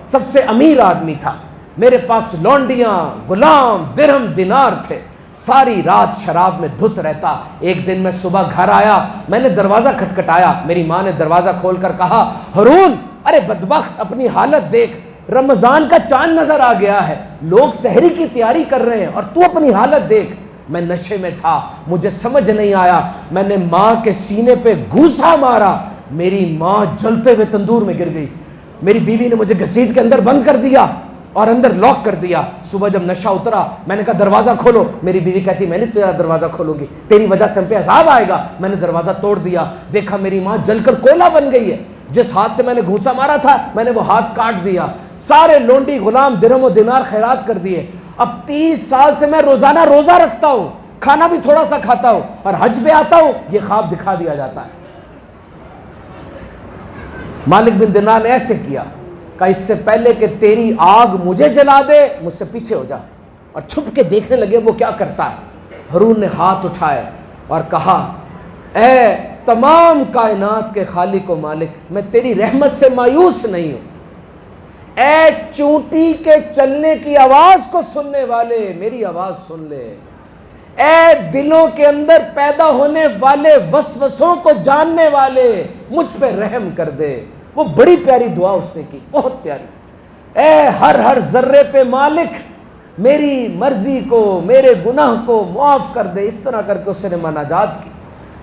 سب سے امیر آدمی تھا، میرے پاس لونڈیاں غلام درہم دینار تھے، ساری رات شراب میں دھت رہتا۔ ایک دن میں صبح گھر آیا، میں نے دروازہ کھٹکھٹایا، میری ماں نے دروازہ کھول کر کہا ہارون ارے بدبخت اپنی حالت دیکھ، رمضان کا چاند نظر آ گیا ہے، لوگ سحری کی تیاری کر رہے ہیں اور تو اپنی حالت دیکھ۔ میں نشے میں تھا، مجھے سمجھ نہیں آیا، میں نے ماں کے سینے پہ گھوسا مارا، میری ماں جلتے ہوئے تندور میں گر گئی، میری بیوی نے مجھے گھسیٹ کے اندر بند کر دیا اور اندر لاک کر دیا۔ صبح جب نشہ اترا میں نے کہا دروازہ کھولو، میری بیوی کہتی میں نہیں تیرا دروازہ کھولوں گی، تیری وجہ سے ہم پہ عذاب آئے گا۔ میں نے دروازہ توڑ دیا، دیکھا میری ماں جل کر کوئلہ بن گئی ہے، جس ہاتھ سے میں نے گھوسا مارا تھا میں نے وہ ہاتھ کاٹ دیا، سارے لونڈی غلام درہم و دینار خیرات کر دیے۔ اب 30 سال سے میں روزانہ روزہ رکھتا ہوں، کھانا بھی تھوڑا سا کھاتا ہوں اور حج پہ آتا ہوں، یہ خواب دکھا دیا جاتا ہے۔ مالک بن دینار نے ایسے کیا، کہا اس سے پہلے کہ تیری آگ مجھے جلا دے مجھ سے پیچھے ہو جا، اور چھپ کے دیکھنے لگے وہ کیا کرتا ہے۔ ہارون نے ہاتھ اٹھائے اور کہا اے تمام کائنات کے خالق و مالک، میں تیری رحمت سے مایوس نہیں ہوں، اے چونٹی کے چلنے کی آواز کو سننے والے میری آواز سن لے، اے دلوں کے اندر پیدا ہونے والے وسوسوں کو جاننے والے مجھ پہ رحم کر دے۔ وہ بڑی پیاری دعا اس نے کی، بہت پیاری، اے ہر ذرے پہ مالک میری مرضی کو میرے گناہ کو معاف کر دے۔ اس طرح کر کے اس نے مناجات کی۔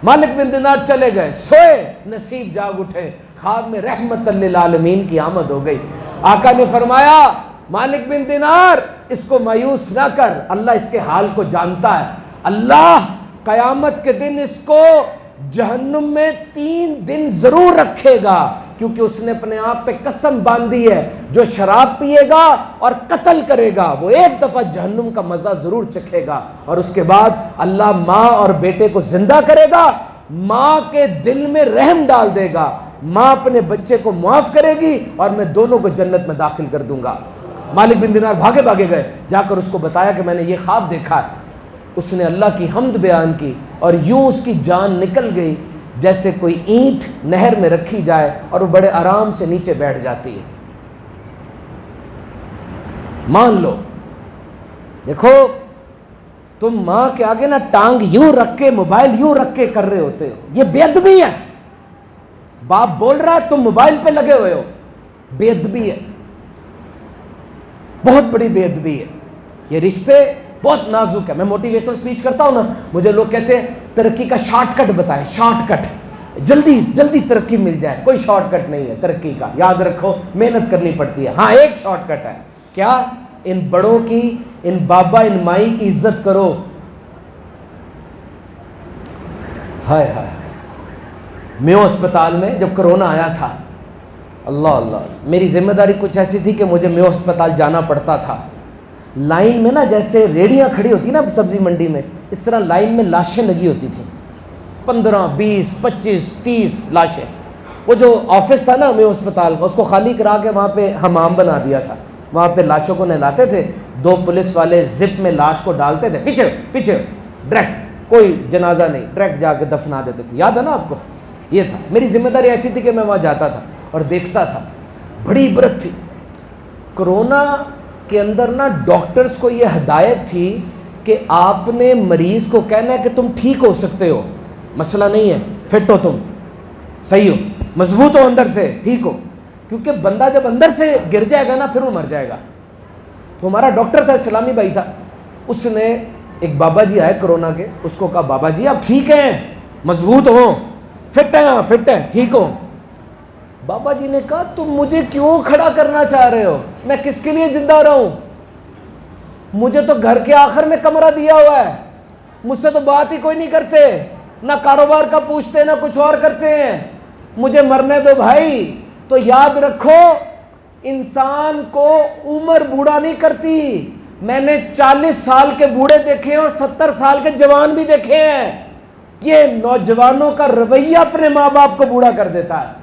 مالک بن دینار چلے گئے، سوئے، نصیب جاگ اٹھے، خواب میں رحمت للعالمین کی آمد ہو گئی۔ آقا نے فرمایا مالک بن دینار اس کو مایوس نہ کر، اللہ اس کے حال کو جانتا ہے، اللہ قیامت کے دن اس کو جہنم میں 3 دن ضرور رکھے گا، کیونکہ اس نے اپنے آپ پہ قسم باندھی ہے جو شراب پیے گا اور قتل کرے گا وہ ایک دفعہ جہنم کا مزہ ضرور چکھے گا، اور اس کے بعد اللہ ماں اور بیٹے کو زندہ کرے گا، ماں کے دل میں رحم ڈال دے گا، ماں اپنے بچے کو معاف کرے گی اور میں دونوں کو جنت میں داخل کر دوں گا۔ مالک بن دینار بھاگے گئے، جا کر اس کو بتایا کہ میں نے یہ خواب دیکھا ہے۔ اس نے اللہ کی حمد بیان کی اور یوں اس کی جان نکل گئی جیسے کوئی اینٹ نہر میں رکھی جائے اور وہ بڑے آرام سے نیچے بیٹھ جاتی ہے۔ مان لو، دیکھو تم ماں کے آگے نا ٹانگ یوں رکھ کے موبائل یوں رکھ کے کر رہے ہوتے ہو، یہ بے ادبی ہے۔ باپ بول رہا ہے تم موبائل پہ لگے ہوئے ہو، بے ادبی ہے، بہت بڑی بے ادبی ہے۔ یہ رشتے بہت نازک ہے۔ میں موٹیویشنل سپیچ کرتا ہوں نا، مجھے لوگ کہتے ہیں ترقی کا شارٹ کٹ بتائیں، شارٹ کٹ، جلدی ترقی مل جائے۔ کوئی شارٹ کٹ نہیں ہے ترقی کا، یاد رکھو محنت کرنی پڑتی ہے۔ ہاں ایک شارٹ کٹ ہے، کیا؟ ان بڑوں کی، ان بابا ان مائی کی عزت کرو۔ ہائے ہائے، میو اسپتال میں جب کرونا آیا تھا، اللہ میری ذمہ داری کچھ ایسی تھی کہ مجھے میو اسپتال جانا پڑتا تھا۔ لائن میں نا جیسے ریڑیاں کھڑی ہوتی نا سبزی منڈی میں، اس طرح لائن میں لاشیں لگی ہوتی تھیں، 15 20 25 30 لاشیں۔ وہ جو آفس تھا نا میو اسپتال کا، اس کو خالی کرا کے وہاں پہ حمام بنا دیا تھا، وہاں پہ لاشوں کو نہلاتے تھے، 2 پولیس والے زپ میں لاش کو ڈالتے تھے، پیچھے ڈائریکٹ، کوئی جنازہ نہیں، ڈائریکٹ جا کے دفنا دیتے تھے۔ یاد ہے نا آپ کو؟ یہ تھا میری ذمہ داری، ایسی تھی کہ میں وہاں جاتا تھا اور دیکھتا تھا، بڑی عبرت تھی۔ کرونا کے اندر نا ڈاکٹرز کو یہ ہدایت تھی کہ آپ نے مریض کو کہنا ہے کہ تم ٹھیک ہو سکتے ہو، مسئلہ نہیں ہے، فٹ ہو، تم صحیح ہو، مضبوط ہو، اندر سے ٹھیک ہو، کیونکہ بندہ جب اندر سے گر جائے گا نا پھر وہ مر جائے گا۔ تو ہمارا ڈاکٹر تھا، اسلامی بھائی تھا، اس نے ایک بابا جی آئے کرونا کے، اس کو کہا بابا جی آپ ٹھیک ہیں، مضبوط ہو، فٹ ہیں، ٹھیک ہو۔ بابا جی نے کہا تم مجھے کیوں کھڑا کرنا چاہ رہے ہو؟ میں کس کے لیے زندہ رہوں؟ مجھے تو گھر کے آخر میں کمرہ دیا ہوا ہے، مجھ سے تو بات ہی کوئی نہیں کرتے، نہ کاروبار کا پوچھتے نہ کچھ اور کرتے ہیں، مجھے مرنے دو بھائی۔ تو یاد رکھو انسان کو عمر بوڑھا نہیں کرتی۔ میں نے 40 سال کے بوڑھے دیکھے اور 70 سال کے جوان بھی دیکھے ہیں۔ یہ نوجوانوں کا رویہ اپنے ماں باپ کو بوڑھا کر دیتا ہے۔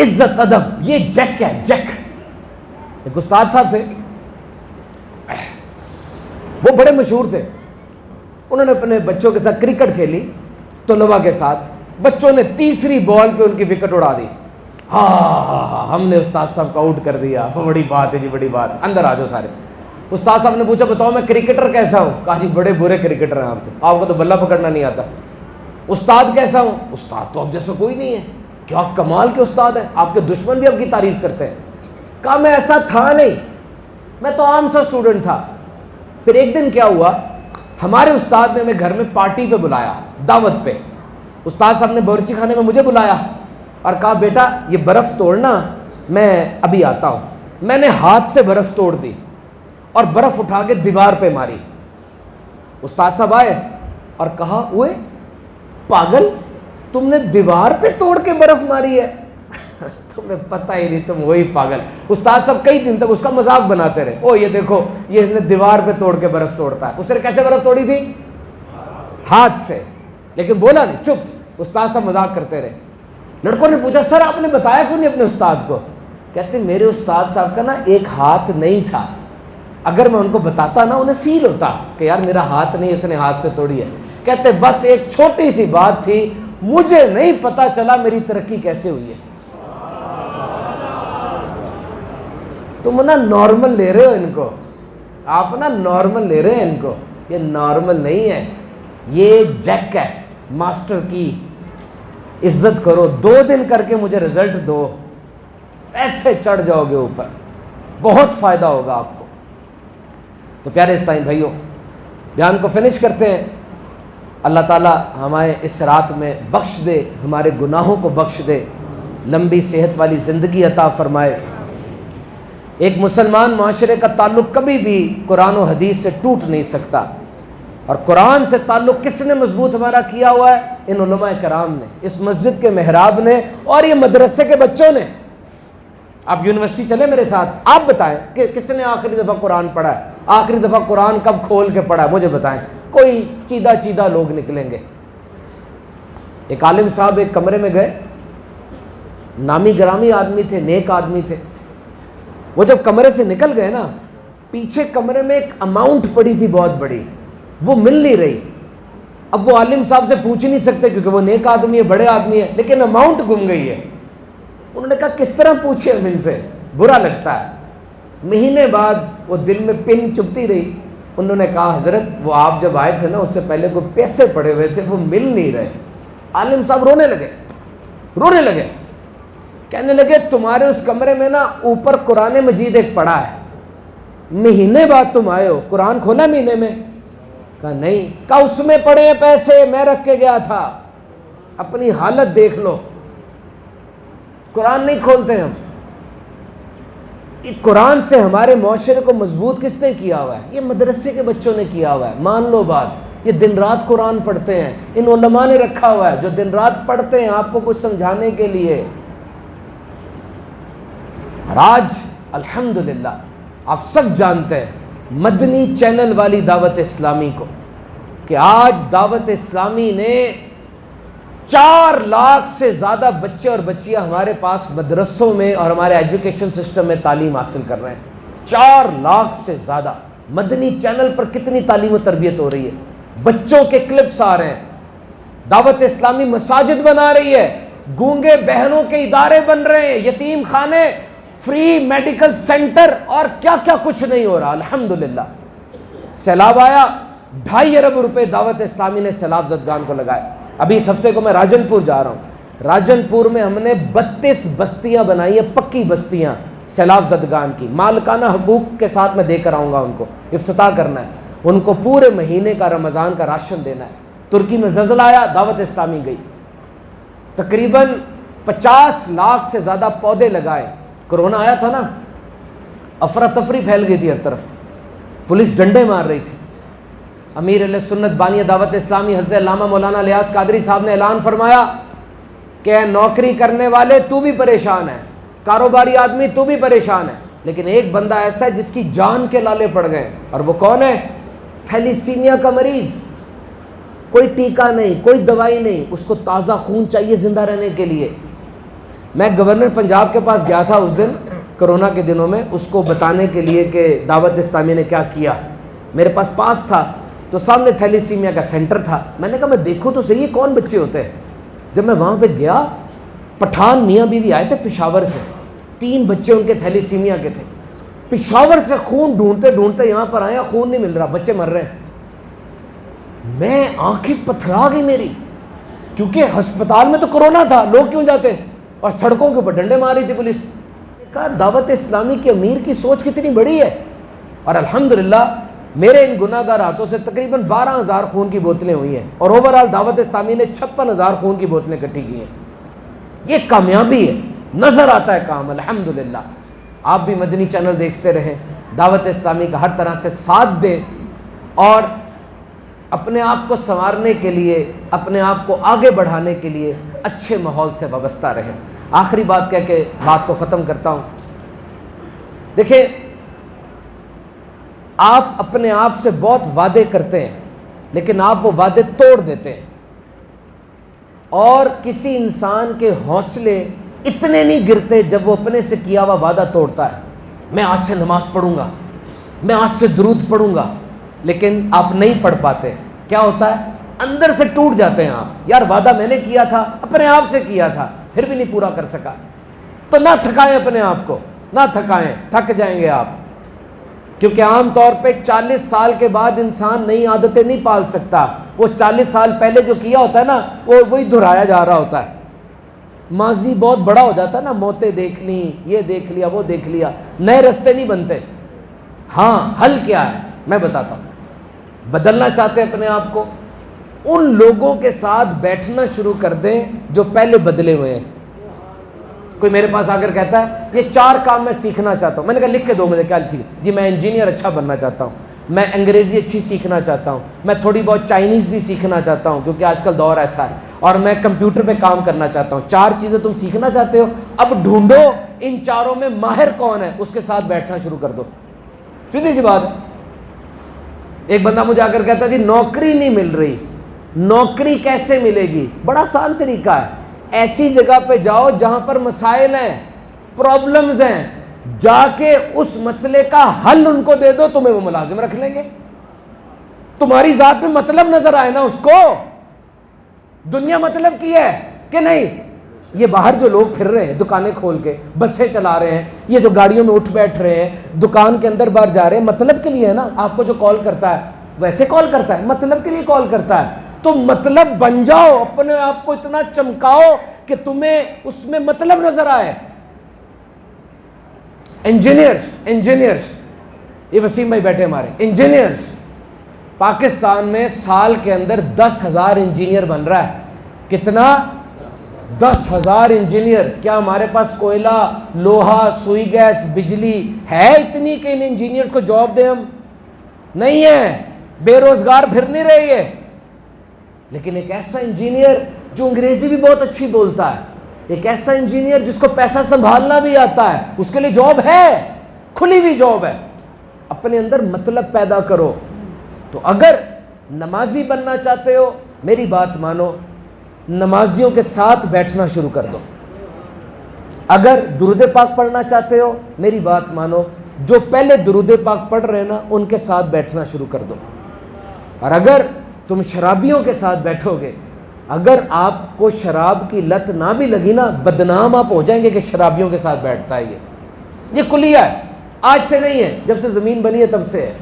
عزت ادب، یہ جیک ہے، جیک۔ ایک استاد صاحب تھے، وہ بڑے مشہور تھے، انہوں نے اپنے بچوں کے ساتھ کرکٹ کھیلی، طلباء کے ساتھ، بچوں نے تیسری بال پہ ان کی وکٹ اڑا دی۔ ہاں ہم نے استاد صاحب کو آؤٹ کر دیا، بڑی بات ہے جی، بڑی بات، اندر آ جاؤ سارے۔ استاد صاحب نے پوچھا بتاؤ میں کرکٹر کیسا ہوں؟ کہا جی بڑے برے کرکٹر ہیں آپ کو تو بلہ پکڑنا نہیں آتا۔ استاد کیسا ہوں؟ استاد تو اب جیسا کوئی نہیں ہے، کیا کمال کے استاد ہیں، آپ کے دشمن بھی آپ کی تعریف کرتے ہیں۔ کہا میں ایسا تھا نہیں، میں تو عام سا اسٹوڈنٹ تھا۔ پھر ایک دن کیا ہوا، ہمارے استاد نے ہمیں گھر میں پارٹی پہ بلایا، دعوت پہ۔ استاد صاحب نے باورچی خانے میں مجھے بلایا اور کہا بیٹا یہ برف توڑنا، میں ابھی آتا ہوں۔ میں نے ہاتھ سے برف توڑ دی اور برف اٹھا کے دیوار پہ ماری۔ استاد صاحب آئے اور کہا اوئے پاگل، تم نے دیوار پہ توڑ کے برف ماری ہے؟ تمہیں پتہ ہی نہیں، تم وہی پاگل۔ استاد صاحب کئی دن تک اس کا مذاق بناتے رہے، او یہ دیکھو یہ اس نے دیوار پہ توڑ کے برف توڑتا ہے۔ اس نے کیسے برف توڑی تھی؟ ہاتھ سے، لیکن بولا نہیں، چپ۔ استاد صاحب مذاق کرتے رہے۔ لڑکوں نے پوچھا سر آپ نے بتایا کیوں نہیں اپنے استاد کو؟ کہتے میرے استاد صاحب کا نا ایک ہاتھ نہیں تھا، اگر میں ان کو بتاتا نا انہیں فیل ہوتا کہ یار میرا ہاتھ نہیں، اس نے ہاتھ سے توڑی ہے۔ کہتے بس ایک چھوٹی سی بات تھی، مجھے نہیں پتا چلا میری ترقی کیسے ہوئی ہے۔ تم نا نارمل لے رہے ہو ان کو، آپ نا نارمل لے رہے ہیں ان کو، یہ نارمل نہیں ہے، یہ جیک ہے ماسٹر کی۔ عزت کرو، 2 دن کر کے مجھے رزلٹ دو، ایسے چڑھ جاؤ گے اوپر، بہت فائدہ ہوگا آپ کو۔ تو پیارے اسلامی بھائیوں، بیان کو فنش کرتے ہیں۔ اللہ تعالیٰ ہمیں اس رات میں بخش دے، ہمارے گناہوں کو بخش دے، لمبی صحت والی زندگی عطا فرمائے۔ ایک مسلمان معاشرے کا تعلق کبھی بھی قرآن و حدیث سے ٹوٹ نہیں سکتا، اور قرآن سے تعلق کس نے مضبوط ہمارا کیا ہوا ہے؟ ان علماء کرام نے، اس مسجد کے محراب نے، اور یہ مدرسے کے بچوں نے۔ آپ یونیورسٹی چلے میرے ساتھ، آپ بتائیں کہ کس نے آخری دفعہ قرآن پڑھا ہے؟ آخری دفعہ قرآن کب کھول کے پڑھا ہے؟ مجھے بتائیں۔ کوئی چیدہ لوگ نکلیں گے۔ ایک عالم صاحب ایک کمرے میں گئے، نامی گرامی آدمی تھے، نیک آدمی تھے۔ وہ جب کمرے سے نکل گئے نا، پیچھے کمرے میں ایک اماؤنٹ پڑی تھی بہت بڑی، وہ مل نہیں رہی۔ اب وہ عالم صاحب سے پوچھ نہیں سکتے کیونکہ وہ نیک آدمی ہے، بڑے آدمی ہے، لیکن اماؤنٹ گم گئی ہے۔ انہوں نے کہا کس طرح پوچھے ہم ان سے، برا لگتا ہے۔ مہینے بعد وہ دل میں پن چبھتی رہی۔ انہوں نے کہا حضرت وہ آپ جب آئے تھے نا اس سے پہلے کوئی پیسے پڑے ہوئے تھے، وہ مل نہیں رہے۔ عالم صاحب رونے لگے، کہنے لگے تمہارے اس کمرے میں نا اوپر قرآن مجید ایک پڑا ہے، مہینے بعد تم آئے ہو، قرآن کھولا مہینے میں؟ کہا نہیں۔ کہا اس میں پڑے ہیں پیسے، میں رکھ کے گیا تھا، اپنی حالت دیکھ لو۔ قرآن نہیں کھولتے ہم۔ قرآن سے ہمارے معاشرے کو مضبوط کس نے کیا ہوا ہے؟ یہ مدرسے کے بچوں نے کیا ہوا ہے۔ مان لو بات، یہ دن رات قرآن پڑھتے ہیں، ان علماء نے رکھا ہوا ہے جو دن رات پڑھتے ہیں آپ کو کچھ سمجھانے کے لیے۔ اور آج الحمدللہ آپ سب جانتے ہیں مدنی چینل والی دعوت اسلامی کو، کہ آج دعوت اسلامی نے 4 لاکھ سے زیادہ بچے اور بچیاں ہمارے پاس مدرسوں میں اور ہمارے ایجوکیشن سسٹم میں تعلیم حاصل کر رہے ہیں۔ 4 لاکھ سے زیادہ مدنی چینل پر کتنی تعلیم و تربیت ہو رہی ہے، بچوں کے کلپس آ رہے ہیں۔ دعوت اسلامی مساجد بنا رہی ہے، گونگے بہنوں کے ادارے بن رہے ہیں، یتیم خانے، فری میڈیکل سینٹر، اور کیا کیا کچھ نہیں ہو رہا۔ الحمدللہ سیلاب آیا، 2.5 ارب روپے دعوت اسلامی نے سیلاب زدگان کو لگائے۔ ابھی اس ہفتے کو میں راجن پور جا رہا ہوں، راجن پور میں ہم نے 32 بستیاں بنائی ہیں، پکی بستیاں سیلاب زدگان کی، مالکانہ حقوق کے ساتھ میں دے کر آؤں گا، ان کو افتتاح کرنا ہے، ان کو پورے مہینے کا رمضان کا راشن دینا ہے۔ ترکی میں زلزلہ آیا، دعوت اسلامی گئی، تقریباً 50 لاکھ سے زیادہ پودے لگائے۔ کرونا آیا تھا نا، افراتفری پھیل گئی تھی ہر طرف، پولیس ڈنڈے مار رہی تھی۔ امیر علیہ سنت بانی دعوت اسلامی حضرت علامہ مولانا الیاس قادری صاحب نے اعلان فرمایا کہ نوکری کرنے والے تو بھی پریشان ہے، کاروباری آدمی تو بھی پریشان ہے، لیکن ایک بندہ ایسا ہے جس کی جان کے لالے پڑ گئے، اور وہ کون ہے؟ تھیلیسیمیا کا مریض۔ کوئی ٹیکہ نہیں، کوئی دوائی نہیں، اس کو تازہ خون چاہیے زندہ رہنے کے لیے۔ میں گورنر پنجاب کے پاس گیا تھا اس دن کرونا کے دنوں میں، اس کو بتانے کے لیے کہ دعوت اسلامی نے کیا کیا۔ میرے پاس تھا تو سامنے تھیلیسیمیا کا سینٹر تھا، میں نے کہا میں دیکھوں تو صحیح کون بچے ہوتے ہیں۔ جب میں وہاں پہ گیا، پٹھان میاں بیوی آئے تھے پشاور سے، 3 بچے ان کے تھیلیسیمیا کے تھے، پشاور سے خون ڈھونڈتے ڈھونڈتے یہاں پر آیا، خون نہیں مل رہا، بچے مر رہے ہیں۔ میں آنکھیں پتھرا گئی میری، کیونکہ ہسپتال میں تو کرونا تھا، لوگ کیوں جاتے، اور سڑکوں کے اوپر ڈنڈے مار رہی تھی پولیس۔ کہا دعوت اسلامی کے امیر کی سوچ کتنی بڑی ہے، اور الحمدللہ میرے ان گناہ گار ہاتھوں سے تقریباً 12,000 خون کی بوتلیں ہوئی ہیں، اور اوورآل دعوت اسلامی نے 56,000 خون کی بوتلیں اکٹھی کی ہیں۔ یہ کامیابی ہے، نظر آتا ہے کام، الحمدللہ۔ آپ بھی مدنی چینل دیکھتے رہیں، دعوت اسلامی کا ہر طرح سے ساتھ دیں، اور اپنے آپ کو سنوارنے کے لیے، اپنے آپ کو آگے بڑھانے کے لیے اچھے ماحول سے وابستہ رہیں۔ آخری بات کہہ کے بات کو ختم کرتا ہوں۔ دیکھیں، آپ اپنے آپ سے بہت وعدے کرتے ہیں، لیکن آپ وہ وعدے توڑ دیتے ہیں، اور کسی انسان کے حوصلے اتنے نہیں گرتے جب وہ اپنے سے کیا ہوا وعدہ توڑتا ہے. میں آج سے نماز پڑھوں گا, میں آج سے درود پڑھوں گا, لیکن آپ نہیں پڑھ پاتے. کیا ہوتا ہے؟ اندر سے ٹوٹ جاتے ہیں آپ. یار وعدہ میں نے کیا تھا, اپنے آپ سے کیا تھا, پھر بھی نہیں پورا کر سکا. تو نہ تھکائیں اپنے آپ کو, نہ تھکائیں, تھک جائیں گے آپ. کیونکہ عام طور پہ 40 سال کے بعد انسان نئی عادتیں نہیں پال سکتا. وہ 40 سال پہلے جو کیا ہوتا ہے نا, وہی دہرایا جا رہا ہوتا ہے. ماضی بہت بڑا ہو جاتا ہے نا, موتیں دیکھ لی, یہ دیکھ لیا, وہ دیکھ لیا, نئے رستے نہیں بنتے. ہاں حل کیا ہے میں بتاتا ہوں. بدلنا چاہتے ہیں اپنے آپ کو, ان لوگوں کے ساتھ بیٹھنا شروع کر دیں جو پہلے بدلے ہوئے ہیں. کوئی میرے پاس آ کر کہتا ہے یہ 4 کام میں سیکھنا چاہتا ہوں. میں نے کہا لکھ کے دو مجھے, کیا سیکھ؟ جی میں انجینئر اچھا بننا چاہتا ہوں, میں انگریزی اچھی سیکھنا چاہتا ہوں, میں تھوڑی بہت چائنیز بھی سیکھنا چاہتا ہوں کیونکہ آج کل دور ایسا ہے, اور میں کمپیوٹر پہ کام کرنا چاہتا ہوں. 4 چیزیں تم سیکھنا چاہتے ہو, اب ڈھونڈو ان 4 میں ماہر کون ہے, اس کے ساتھ بیٹھنا شروع کر دو. سیدھی سی بات. ایک بندہ مجھے آ کر کہتا ہے جی نوکری نہیں مل رہی. نوکری کیسے ملے گی؟ بڑا آسان طریقہ ہے. ایسی جگہ پہ جاؤ جہاں پر مسائل ہیں, پرابلمز ہیں, جا کے اس مسئلے کا حل ان کو دے دو, تمہیں وہ ملازم رکھ لیں گے. تمہاری ذات میں مطلب نظر آئے نا اس کو. دنیا مطلب کی ہے کہ نہیں؟ یہ باہر جو لوگ پھر رہے ہیں دکانیں کھول کے, بسیں چلا رہے ہیں, یہ جو گاڑیوں میں اٹھ بیٹھ رہے ہیں, دکان کے اندر باہر جا رہے ہیں, مطلب کے لیے ہے نا. آپ کو جو کال کرتا ہے ویسے کال کرتا ہے, مطلب کے لیے کال کرتا ہے. تو مطلب بن جاؤ, اپنے آپ کو اتنا چمکاؤ کہ تمہیں اس میں مطلب نظر آئے. انجینئرز, یہ وسیم بھائی بیٹھے ہمارے انجینئرز, پاکستان میں سال کے اندر 10,000 انجینئر بن رہا ہے. کتنا؟ 10,000 انجینئر. کیا ہمارے پاس کوئلہ, لوہا, سوئی گیس, بجلی ہے اتنی کہ ان انجینئرز کو جاب دیں ہم؟ نہیں ہے. بے روزگار پھر نہیں رہی ہے. لیکن ایک ایسا انجینئر جو انگریزی بھی بہت اچھی بولتا ہے, ایک ایسا انجینئر جس کو پیسہ سنبھالنا بھی آتا ہے, اس کے لیے جاب ہے, کھلی ہوئی جاب ہے. اپنے اندر مطلب پیدا کرو. تو اگر نمازی بننا چاہتے ہو میری بات مانو, نمازیوں کے ساتھ بیٹھنا شروع کر دو. اگر درود پاک پڑھنا چاہتے ہو میری بات مانو, جو پہلے درود پاک پڑھ رہے ہیں نا ان کے ساتھ بیٹھنا شروع کر دو. اور اگر تم شرابیوں کے ساتھ بیٹھو گے, اگر آپ کو شراب کی لت نہ بھی لگی نا, بدنام آپ ہو جائیں گے کہ شرابیوں کے ساتھ بیٹھتا ہے. یہ کلیہ ہے, آج سے نہیں ہے, جب سے زمین بنی ہے تب سے ہے.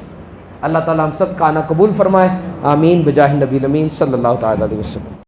اللہ تعالیٰ ہم سب کا آنا قبول فرمائے. آمین بجاہ نبی الامین صلی اللہ تعالیٰ علیہ وسلم.